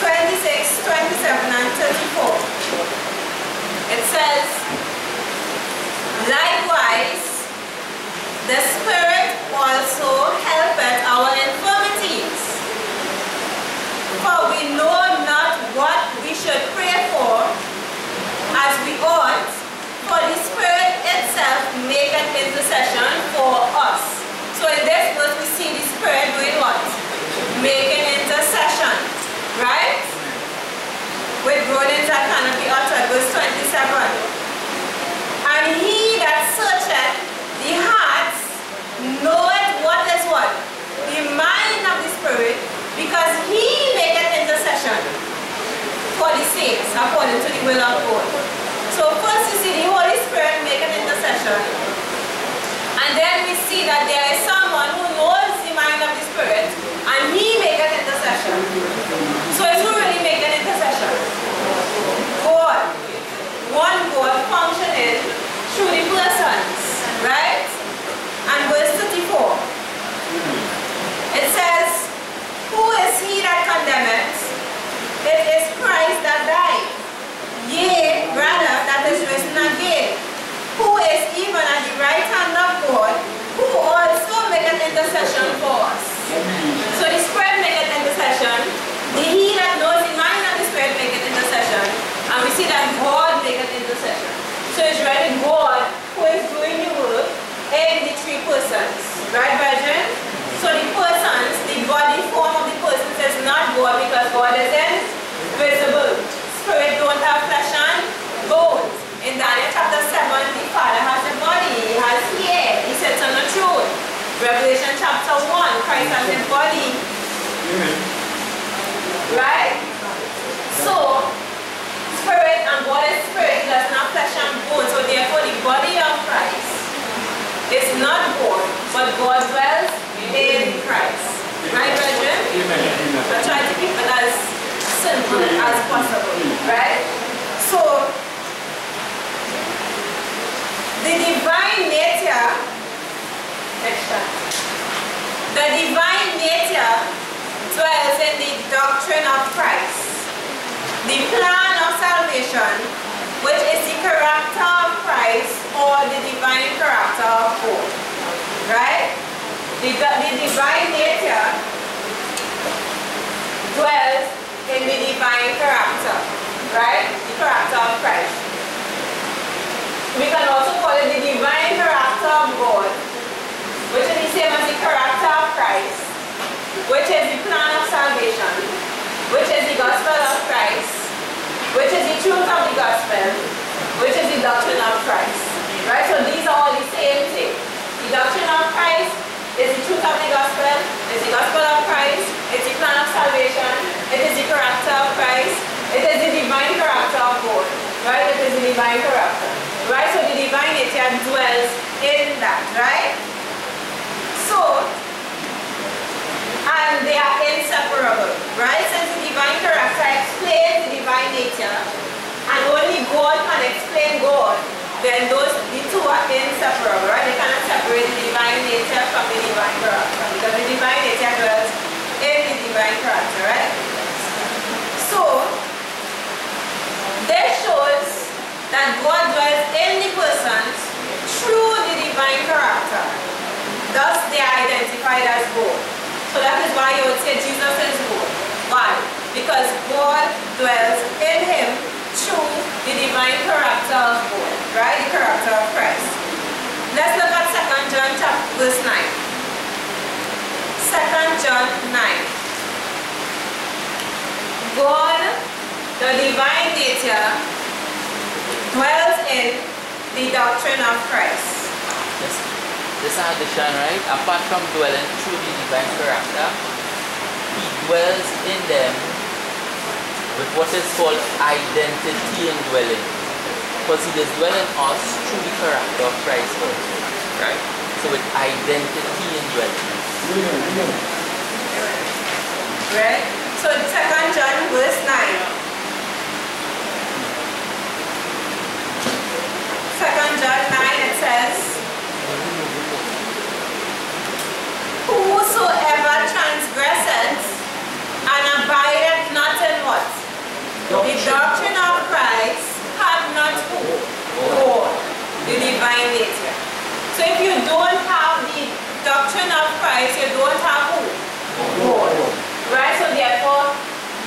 26, 27 and 34. It says, likewise, the Spirit also helpeth our infirmities. For we know not what we should pray for as we ought, for the Spirit itself maketh intercession for us. So in this verse we see the Spirit doing what? Making intercession. Right? With groanings that cannot be uttered. Verse 27. And he that searcheth the hearts knoweth what is what? The mind of the Spirit, because he maketh intercession for the saints according to the will of God. So first you see the Holy Spirit making intercession, and then we see that there is someone who knows the mind of the Spirit and he maketh intercession. So it's who really making intercession? God. One God functioning through the persons. Right? And verse 34. It says, who is he that condemneth? It is Christ that died. Yea, rather, that is risen again, who is even at the right hand of God, who also maketh intercession for us. So the Spirit maketh intercession, he that knows the mind of the Spirit maketh intercession, and we see that God maketh intercession. So it's really God who is doing the work in the three persons. Right, brethren? So the persons, the body form of the persons is not God, because God is invisible. Spirit don't have flesh and bones. In Daniel chapter 7, the Father has a body, he has hair, he sits on the throne. Revelation chapter 1, Christ has a body. Right? So, Spirit and God is Spirit, does not flesh and bones. So therefore the body of Christ is not God, but God dwells in Christ. Right, brethren? I try to keep it as simple as possible. Right? So, the divine nature, the divine nature dwells in the doctrine of Christ. The plan of salvation, which is the character of Christ or the divine character of God. Right? The divine nature dwells in the divine character. Right? The character of Christ. We can also call it the divine character of God, which is the same as the character of Christ, which is the plan of salvation, which is the gospel of Christ, which is the truth of the gospel, which is the doctrine of Christ. Right? So these are all the same thing. The doctrine of Christ is the truth of the gospel, is the gospel of Christ, it's the plan of salvation, it is the character of Christ, it is the divine character of God. Right? It is the divine character. Right? So the divine nature dwells in that. Right? So, and they are inseparable. Right? Since the divine character explains the divine nature, and only God can explain God, then the two are inseparable. Right? They cannot separate the divine nature from the divine character, because the divine nature dwells in the divine character. Right? So, this shows that God dwells in the persons through the divine character. Thus they are identified as God. So that is why you would say Jesus is God. Why? Because God dwells in him through the divine character of God. Right? The character of Christ. Let's look at 2 John verse 9. 2 John 9. God, the divine nature, dwells in the doctrine of Christ. This addition, right? Apart from dwelling through the divine character, he dwells in them with what is called identity indwelling. Because he does dwell in us through the character of Christ also. Right? So with identity indwelling. Right? So So 2 John verse 9. 2 John 9 it says, whosoever transgresseth and abideth not in what? The doctrine of Christ hath not who? God, the divine nature. So if you don't have the doctrine of Christ, you don't have who? God. Right? So therefore,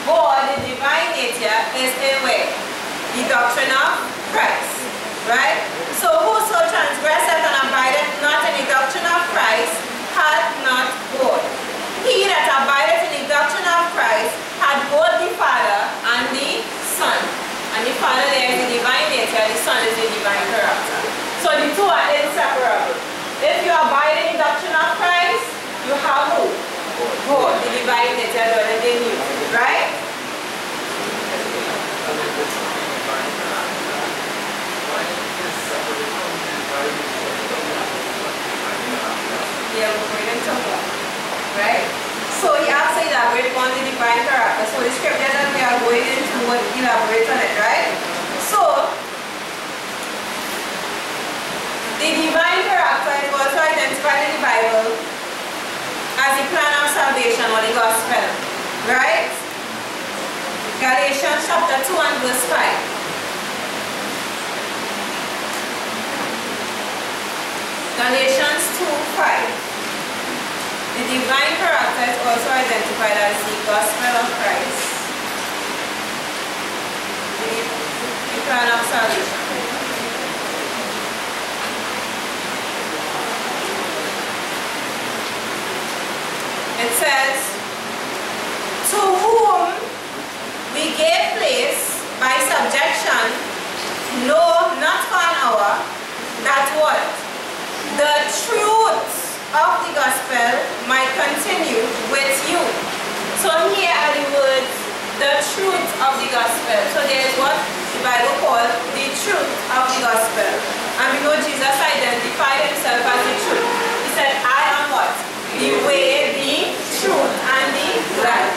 God, the divine nature, is in where? The doctrine of Christ. Right? So whoso transgresseth and abideth not in the doctrine of Christ hath not God. He that abideth in the doctrine of Christ hath both the Father and the Son. And the Father there is the divine nature, the Son is the divine character. So the two are inseparable. If you abide in the doctrine of Christ, you have who? God, the divine nature dwelling in you. Right? Yeah, we're going into more. Right? So he has to elaborate on the divine character. So the scripture that we are going into would elaborate on it, right? So the divine character is also identified in the Bible as the plan of salvation or the gospel. Right? Galatians chapter 2 and verse 5. Galatians 2:5. The divine character is also identified as the gospel of Christ, the plan of salvation. It says, to whom we gave place by subjection, no, not for an hour, that what? The truth of the gospel might continue with you. So here are the words, the truth of the gospel. So there is what the Bible calls the truth of the gospel. And we know Jesus identified himself as the truth. He said, I am what? The way, the truth, and the life.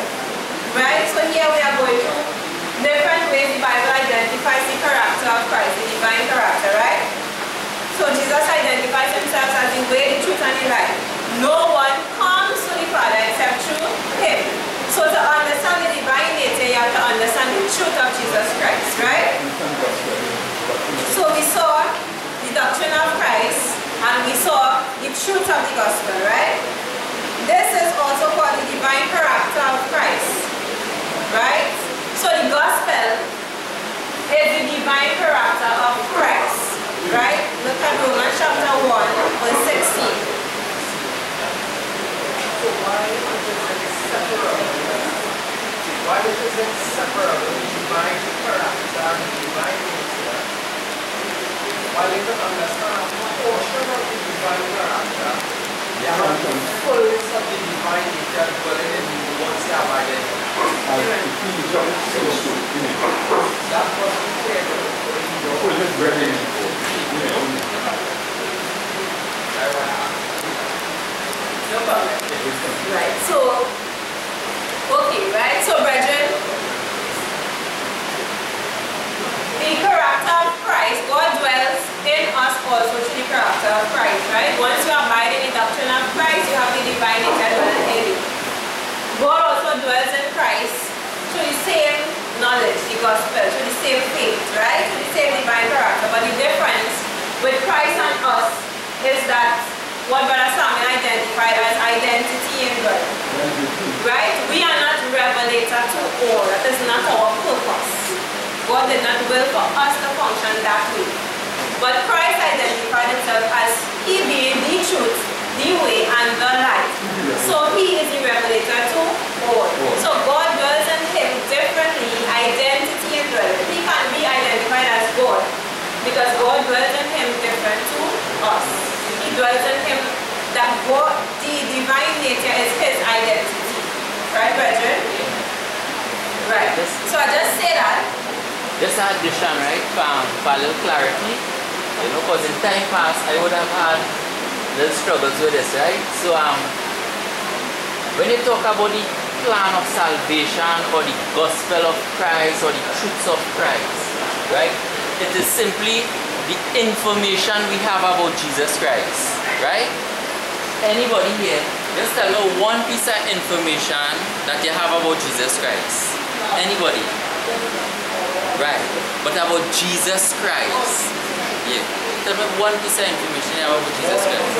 Right? So here we are going through different ways the Bible identifies the character of Christ, the divine character, right? So Jesus identifies himself as the way, the truth, and the life. No one comes to the Father except through him. So to understand the divine nature, you have to understand the truth of Jesus Christ, right? So we saw the doctrine of Christ, and we saw the truth of the gospel, right? This is also called the divine character of Christ, right? So the gospel is the divine character of Christ. Right? Look at Romans chapter 1, verse 16. So why is it separable? Why is it separable? Divine character, divine nature. While you can understand a portion of the divine character, there are the fullness of the divine nature dwelling in you once you have identified. That was the clear. No problem. Right, so, okay, right? So, brethren, the character of Christ, God dwells in us also through the character of Christ, right? Once you abide in the doctrine of Christ, you have the divine nature dwelling in you. God also dwells in Christ through the same knowledge, the gospel, through the same faith, right? Through the same divine character. But the difference with Christ and us is that what Brother Samuel identified as identity in God. Right? We are not revelator to all. That is not our purpose. God did not will for us to function that way. But Christ identified himself as he being the truth, the way, and the life. So he is the revelator to all. So God dwells in him differently, identity and dwelling. He can be identified as God because God dwells in him different to us. He dwells in him that God, the divine nature is his identity. Right, brethren? Right. So I just say that. Just addition, right? For a little clarity. You know, because in time past I would have had little struggles with this, right? So when you talk about the plan of salvation or the gospel of Christ or the truths of Christ, right? It is simply the information we have about Jesus Christ, right? Anybody here, just tell me one piece of information that you have about Jesus Christ. Anybody? Right. But about Jesus Christ. Yeah. Tell me one piece of information you have about Jesus Christ.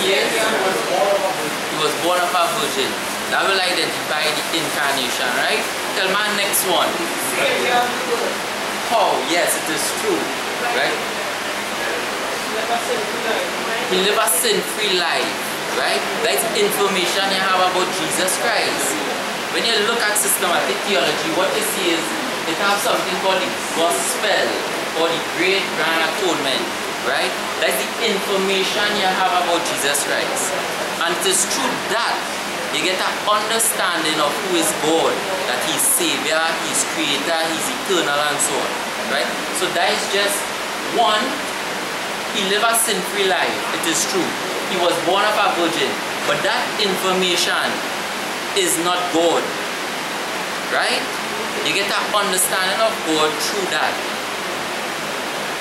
Yes. He was born of a virgin. That will identify the incarnation, right? Tell me next one. Oh, yes, it is true. Right? He lived a sin-free life, right? That's information you have about Jesus Christ. When you look at systematic theology, what you see is it has something called the gospel or the great grand atonement, right? That's the information you have about Jesus Christ. And it is through that you get an understanding of who is God, that He's Savior, He's Creator, He's eternal and so on, right? So that is just one. He lived a sin-free life, it is true. He was born of a virgin, but that information is not God, right? You get an understanding of God through that.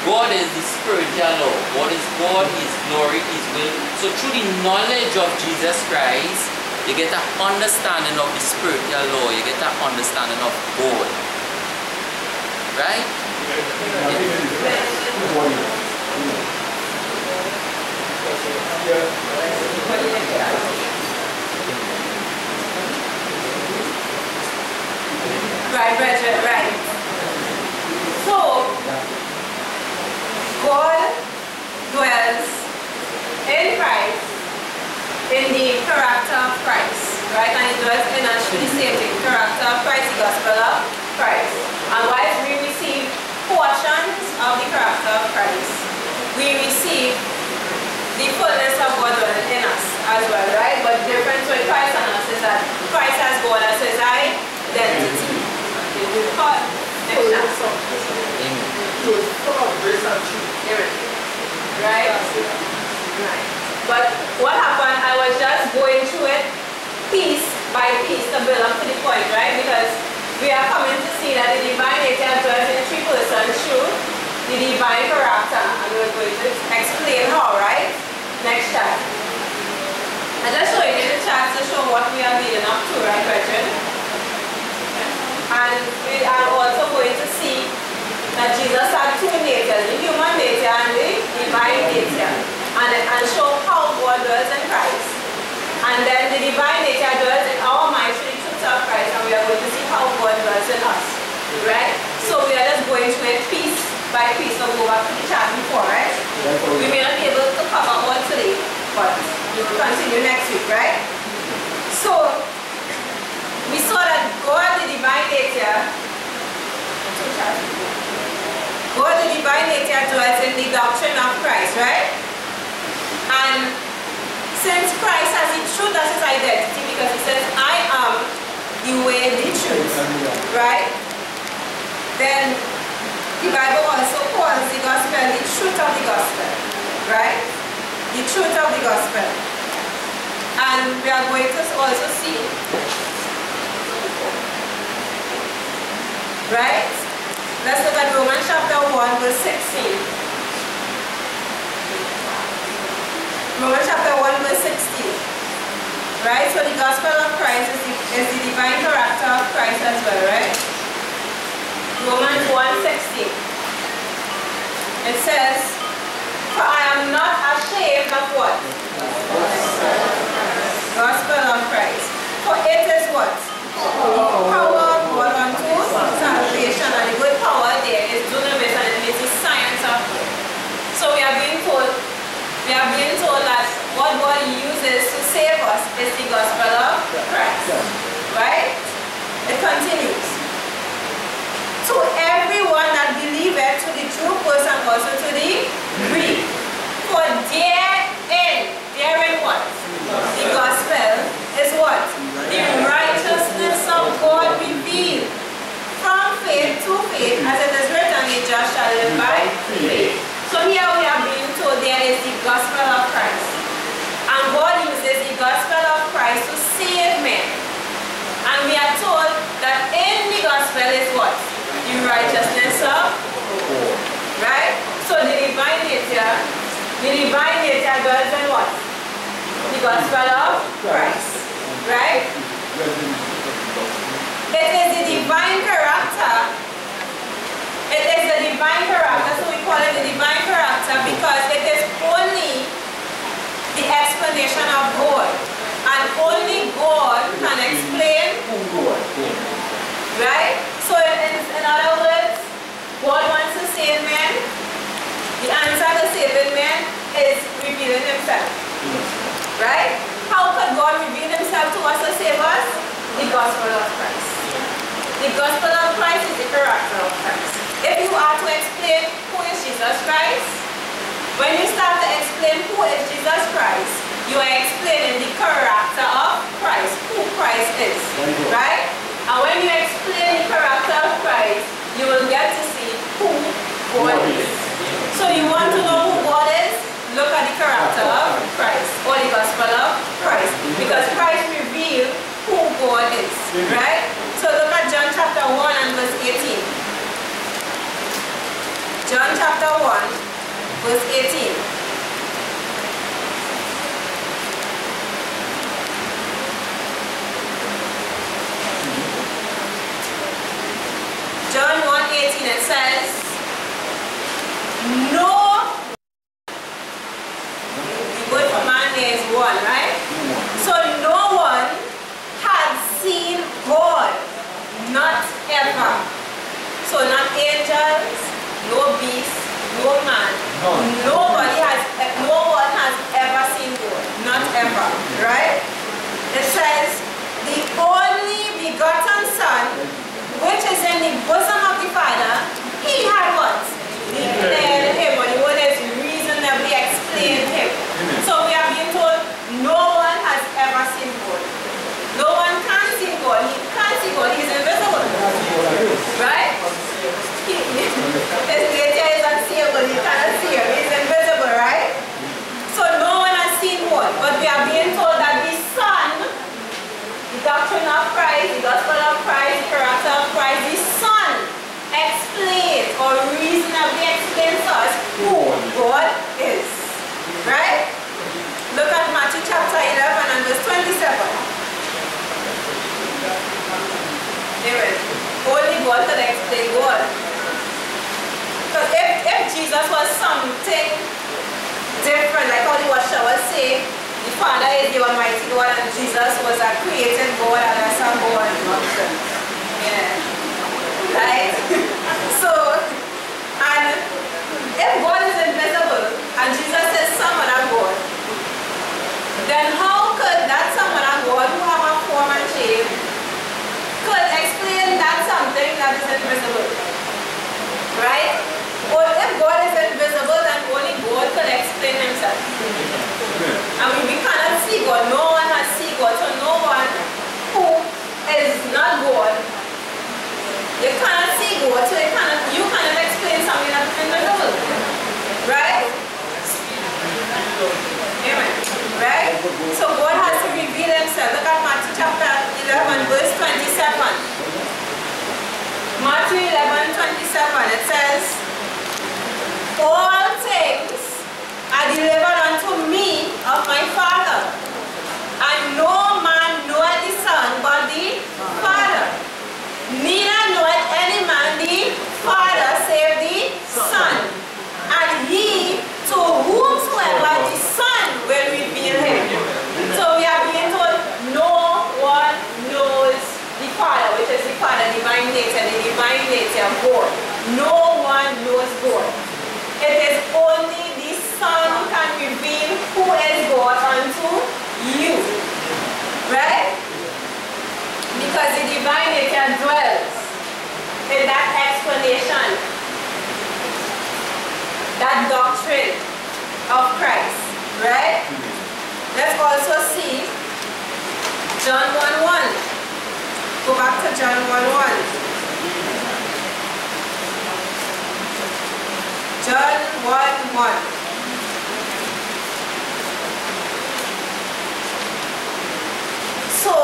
God is the spiritual law. God is God, His glory, His will. So through the knowledge of Jesus Christ, you get an understanding of the spiritual law. You get an understanding of God, right? Right, Bridget, right. So, God dwells in Christ, in the character of Christ, right? And He dwells in us through the same thing, character of Christ, the gospel of Christ. And whilst we receive portions of the character of Christ, we receive the fullness of God dwelling in us as well, right? But the difference with Christ and us is that Christ has God as His identity. Right? But what happened, I was just going through it piece by piece to build up to the point, right? Because we are coming to see that the divine nature dwells in three persons through the divine character. And we're going to explain how, right? Next chart. I just showing you the chart to show what we are leading up to, right, Richard? And we are also going to see that Jesus had two natures, the human nature and the divine nature. And show how God dwells in Christ. And then the divine nature dwells in our minds through the truth of Christ, and we are going to see how God dwells in us. Right? So we are just going through it piece by piece. So go back to the chart before, right? We may not be able to cover all today, but we will continue next week, right? So we saw that God, the divine nature, God, the divine nature dwells in the doctrine of Christ, right? And since Christ has the truth as His identity, because He says, I am the way, the truth, right? Then the Bible also calls the gospel the truth of the gospel, right? The truth of the gospel. And we are going to also see, right? Let's look at Romans chapter 1 verse 16. Romans chapter 1 verse 16. Right? So the gospel of Christ is the divine character of Christ as well, right? Romans 1:16. It says, for I am not ashamed of what? Gospel of Christ. For it is what? Power of God unto salvation. And the good power there is dunamis, and it is the science of God. So we are being told that what God uses to save us is the gospel of Christ. Right? It continues. To everyone that believeth, to the Jew first and also to the Greek. For therein what? The gospel is what? The righteousness of God revealed from faith to faith, as it is written, the just shall live by faith. So here we are being told there is the gospel of Christ. And God uses the gospel of Christ to save men. righteousness of, right? So the divine nature dwells in what? The gospel of Christ, right? It is the divine character. It is the divine character, so we call it the divine character because it is only the explanation of God. And only God can explain God. Right? So in other words, God wants to save men. The answer to saving men is revealing himself. Right? How could God reveal himself to us to save us? The gospel of Christ. The gospel of Christ is the character of Christ. If you are to explain who is Jesus Christ, when you start to explain who is Jesus Christ, you are explaining the character of Christ, who Christ is, right? And when you explain the character of Christ, you will get to see who God is. So you want to know who God is? Look at the character of Christ, or the gospel of Christ, because Christ revealed who God is, right? So look at John chapter 1 and verse 18. John chapter 1, verse 18. John 1:18, it says, no, the word for man there is one, right? So no one had seen God, not ever. So not angels, no beast, no man. No one has ever seen God, not ever, right? It says, the only begotten Son, which is in the bosom of the Father, he had what? Declared him, or the word is reasonably explained him. So we are being told no one has ever seen God. No one can see God. He can't see God. He's invisible. Right? His nature is unseeable. You cannot see him. He's invisible, right? So no one has seen God. But we are being told that the Son, the doctrine of Christ, the gospel of Christ, the character of Christ, the Son explains or reasonably explains to us who God is. Right? Look at Matthew chapter 11 and verse 27. Amen. Only God can explain God. Because if Jesus was something different, like how the worshippers say, the Father is the Almighty God and Jesus was a created God and a son God. Yeah. Right? So, and if God is invisible and Jesus is some other God, then how could that some other God who have a form and shape could explain that something that is invisible? Right? Or if God is invisible, then only God could explain himself. I mean, we cannot see God. No one has seen God. So no one who is not God, you cannot see God. So you cannot explain something that is invisible. Right? Amen. Right? So God has to reveal himself. Look at Matthew chapter 11, verse 27. Matthew 11:27. It says, all things are delivered unto me of my Father, and no man knoweth the Son but the Father. Neither knoweth any man the Father save the Son, and he to whomsoever the Son will reveal him. So we are being told no one knows the Father, which is the Father, divine nature, the divine nature of God. No one knows God. It is only the Son who can reveal who is God unto you. Right? Because the divine nature dwells in that explanation, that doctrine of Christ. Right? Let's also see John 1:1. Go back to John 1:1. John 1:1. So,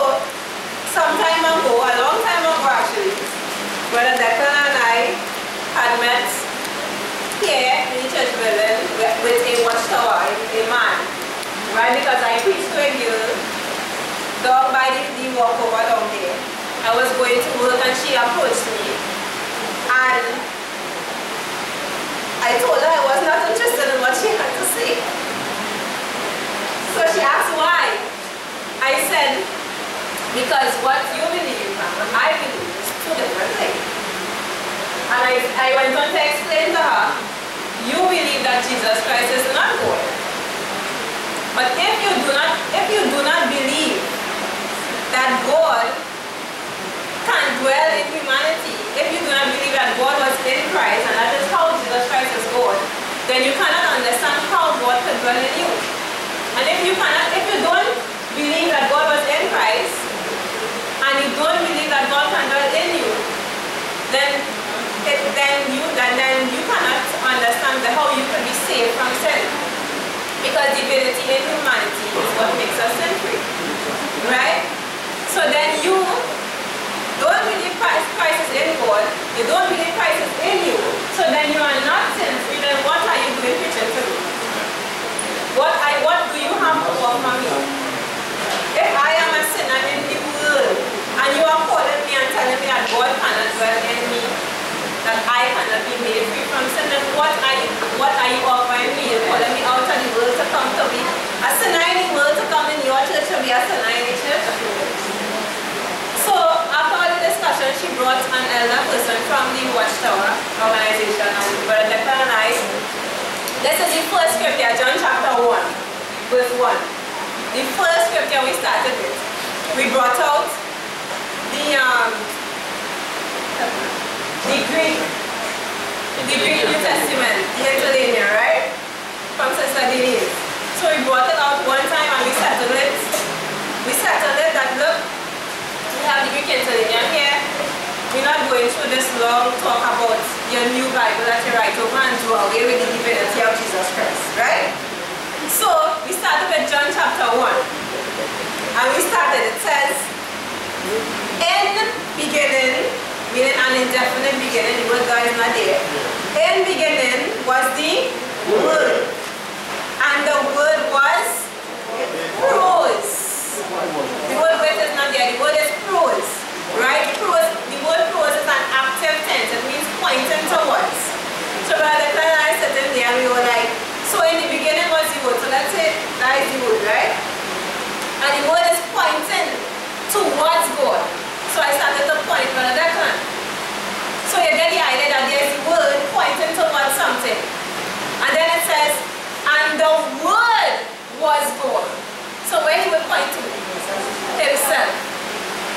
some time ago, a long time ago actually, Brother Declan and I walk over down there. I was going to work and she approached me. And I told her I was not interested in what she had to say. So she asked why. I said, because what you believe and I believe is two different things. And I went on to explain to her, you believe that Jesus Christ is not God. But if you do not believe that God can dwell in humanity, if you do not believe that God was in Christ and that is how Jesus Christ is God, then you cannot understand how God could dwell in you. And if you don't believe that God was in Christ and you don't believe that God can dwell in you, then you cannot understand how you can be saved from sin. Because divinity in humanity is what makes us sin free. Right? So then you don't believe Christ is in God, you don't believe Christ is in you, so then you are not sin free, then what are you doing preaching to me? What do you have to offer me? If I am a sinner in the world, and you are calling me and telling me that God cannot dwell in me, that I cannot be made free from sin, then what are you offering me? You're calling me out of the world to come to be a sinner in the world, to come in your church to be a sinner in the church? So after all the discussion, she brought an elder person from the Watchtower organization, and Brother Declan and I, this is the first scripture, John chapter 1, verse 1. The first scripture we started with. We brought out the Greek New Testament, the interlinear, right? From Sister Denise. So we brought it out one time and we settled it. We settled it that, look, we have the Greek interlinear here. We're not going through this long talk about your new Bible that you write over and do away with the divinity of Jesus Christ, right? So we started with John chapter 1. And we started, it says, in beginning, meaning an indefinite beginning, the word God is not there. In beginning was the Word. And the Word was prose. The word word is not there, the word is prose. Right? Prose, the word prose is an active tense. It means pointing towards. So by the time I sat in there, we were like, so in the beginning was the word. So let's say that is the word, right? And the word is pointing towards God. So I started to point for the Declan. So you get the idea that there is the word pointing towards something. And then it says, and the word was God. So where he would point to? Himself.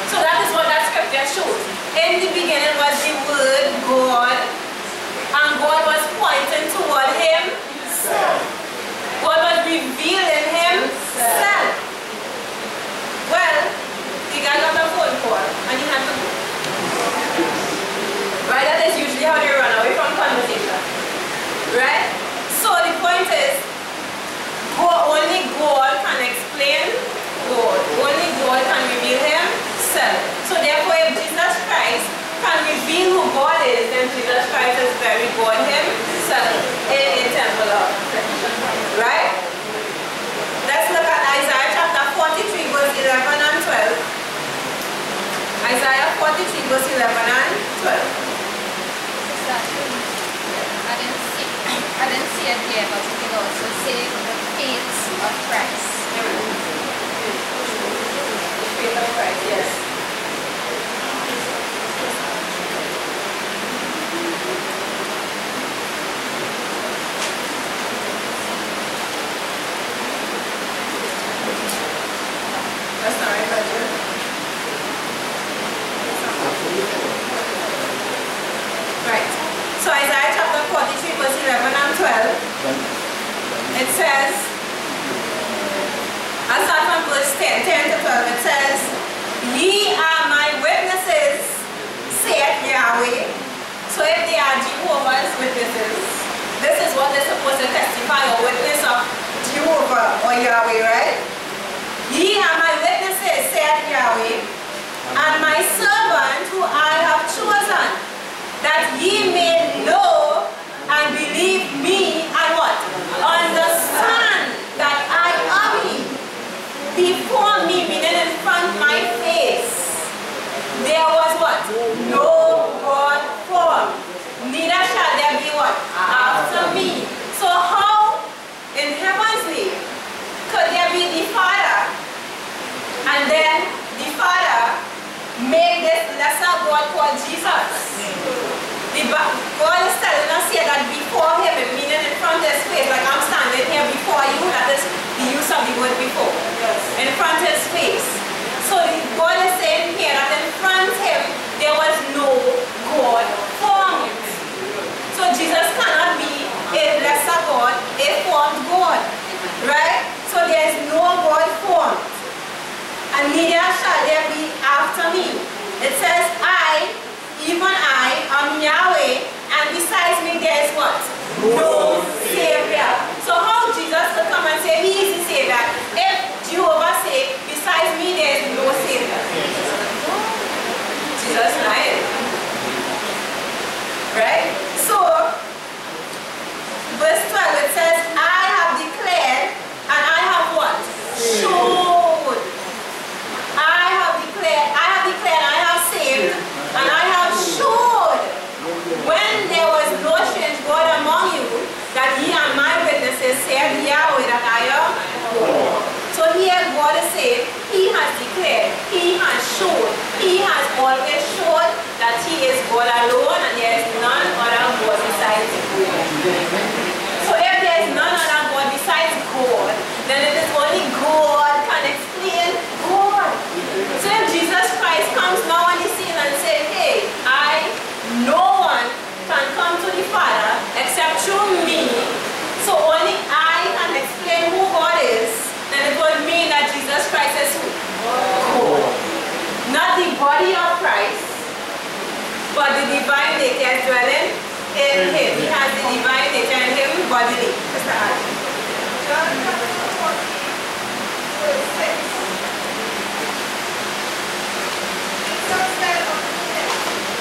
So that is what that scripture shows. In the beginning was the word God, and God was pointing toward himself. God was revealing himself. Well, the guy got a phone call and he had to go. Right? That is usually how they run away from conversation. Right? So the point is, only God can explain God. Only God can reveal himself. So therefore, if Jesus Christ can reveal who God is, then Jesus Christ is very God himself in a temple of perfection. Right? Let's look at Isaiah chapter 43, verse 11 and 12. Isaiah 43, verse 11 and 12. I didn't see it here, but you can also say the faith of Christ. The faith of Christ, yes. That's not right, Roger. Right. So Isaiah chapter 43, verse 11 and 12, it says, I'll start from verse 10 to 12, it says, ye are my witnesses, saith Yahweh. So if they are Jehovah's witnesses, this is what they're supposed to testify or witness of Jehovah or Yahweh, right? Ye are my witnesses, saith Yahweh, and my servant who I have chosen, that ye may know and believe me and what? Understand that I am he. Before me, meaning in front my face, after me. It says, I, even I, am Yahweh, and besides me there is what? No Savior. So how Jesus could come and say he is the Savior if Jehovah said, besides me there is no Savior? Jesus lied. Right? So, verse 12 it says, I have declared and I have what? Showed. I have declared, I have saved, and I have showed. When there was no strange God among you, that ye are my witnesses, said Yahweh, that I am God. So here God is saying, he has declared, he has showed, he has always showed that he is God alone, and there is none other God besides God. So if there is none other God besides God, then it is only God can explain God. So if Jesus Christ comes now on the scene and says, hey, no one can come to the Father except through me, so only I can explain who God is, then it would mean that Jesus Christ is who? God. Not the body of Christ, but the divine nature is dwelling in him. He has the divine nature in him bodily. Mr. Adam. John chapter 14, verse 6. Jesus said unto him,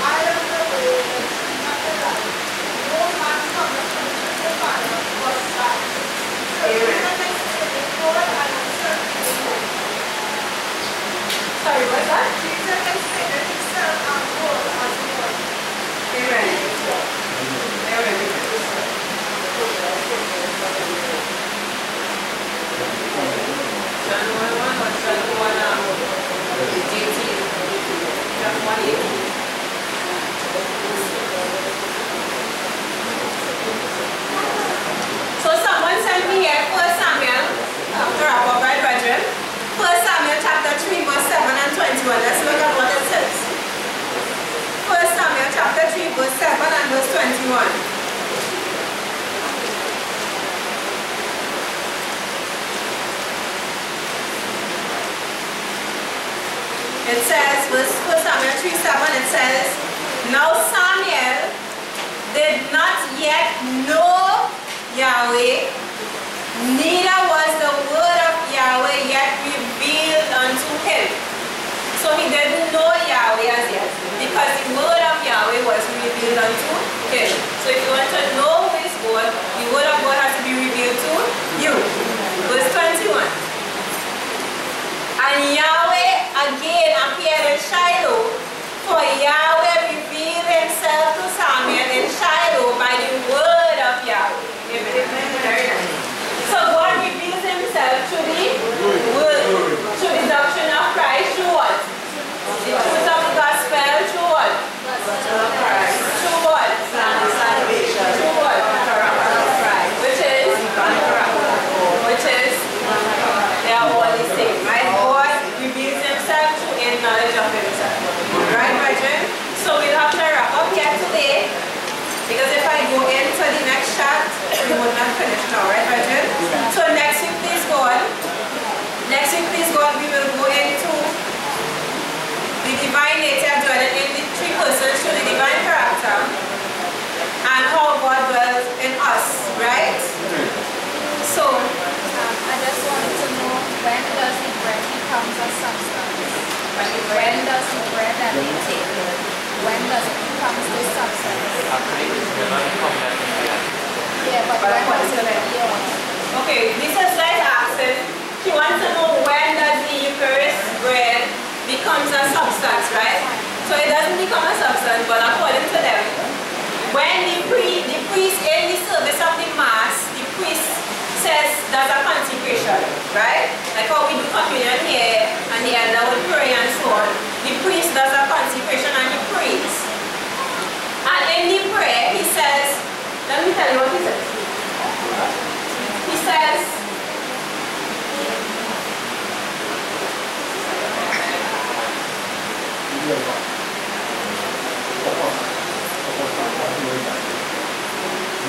I am the way, the truth, and the life. No man cometh unto the Father but by me. So Jesus explained God and himself is God. Sorry, what's that? Jesus explained himself and God as God. Amen. Amen. John 1:1 or John 1:18? John 1:18. So someone sent me here 1 Samuel, to wrap up, right, brethren? 1 Samuel chapter 3, verse 7 and 21. Let's look at what it says. 1 Samuel chapter 3, verse 7 and verse 21. It says, 1 Samuel 3:7, it says, now Samuel did not yet know Yahweh, neither was the word of Yahweh yet revealed unto him. So he didn't know Yahweh as yet, because the word of Yahweh was revealed unto him. So if you want to know who is God, the word of God has to be revealed to you. Verse 21. And Yahweh again appeared in Shiloh, for Yahweh revealed himself to Samuel in Shiloh by the word of Yahweh. Amen. So God reveals himself through the word, through the doctrine of Christ, through what? The truth of the gospel, through what? Through what? Salvation. Through what? Which is? They are all the same, right? God reveals himself through a knowledge of himself. Right, brethren? So we'll have to wrap up here today, because if I go into the next chat, we will not finish now, right, brethren? So next week, please God, we will go into the divine nature dwelling in the three persons through the divine character, and how God dwells in us, right? So, I just wanted to know, when does the bread become a substance? When does the bread that they take, when does it become the substance? Yeah, but when does it appear? Okay, this is like asking, she wants to know when does the Eucharist bread becomes a substance, right? So it doesn't become a substance, but according to them, when the priest in the service of the Mass, the priest says there's a consecration, right? Like how we do communion here, and the elder would pray and so on. The priest does a consecration and he prays. And in the prayer, he says, let me tell you what he says. He says,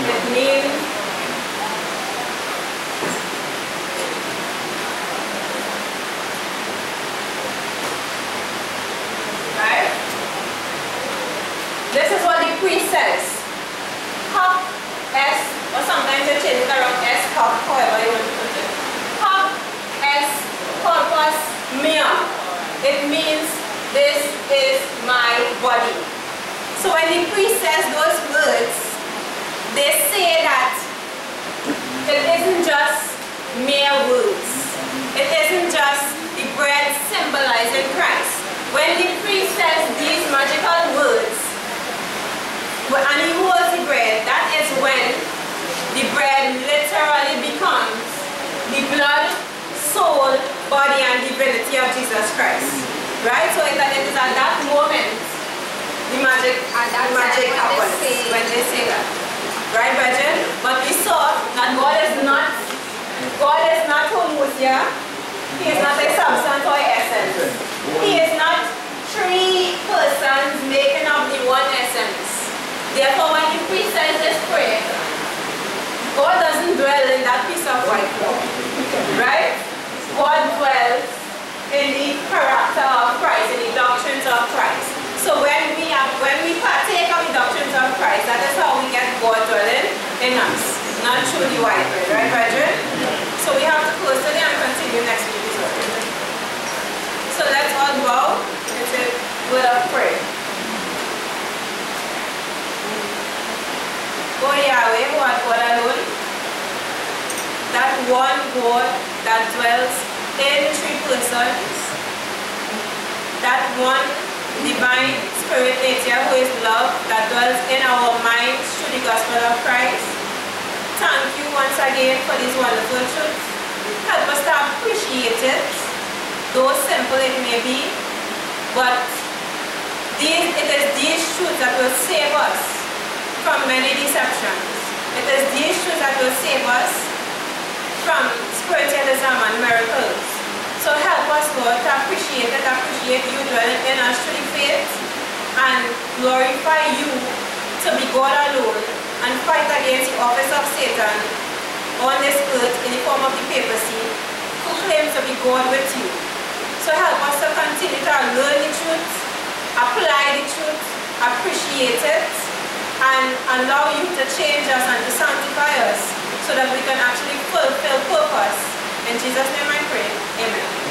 it means body. So when the priest says those words, they say that it isn't just mere words. It isn't just the bread symbolizing Christ. When the priest says these magical words, and he holds the bread, that is when the bread literally becomes the blood, soul, body, and divinity of Jesus Christ. Right? So it is at that moment the magic happens when they say that. Right, brethren? But we saw that God is not homoousia. He is not a substance or essence. He is not three persons making up the one essence. Therefore, when the priest says this prayer, God doesn't dwell in that piece of white cloth. Right? God dwells in the character of Christ, in the doctrines of Christ. So when we partake of the doctrines of Christ, that is how we get God dwelling in us, not through the white bread, right, brethren? So we have to close today and continue next week. So let's all bow into a word of prayer. O Yahweh, who art God alone, that one God that dwells in three persons, that one divine spirit nature who is love that dwells in our minds through the gospel of Christ. Thank you once again for these wonderful truths. Help us to appreciate it, though simple it may be, but it is these truths that will save us from many deceptions. It is these truths that will save us from spiritualism and miracles. So help us, Lord, to appreciate it, appreciate you dwelling in us through the faith, and glorify you to be God alone, and fight against the office of Satan on this earth in the form of the papacy, who claims to be God with you. So help us to continue to learn the truth, apply the truth, appreciate it, and allow you to change us and to sanctify us so that we can actually fulfill purpose. In Jesus' name I pray. Amen.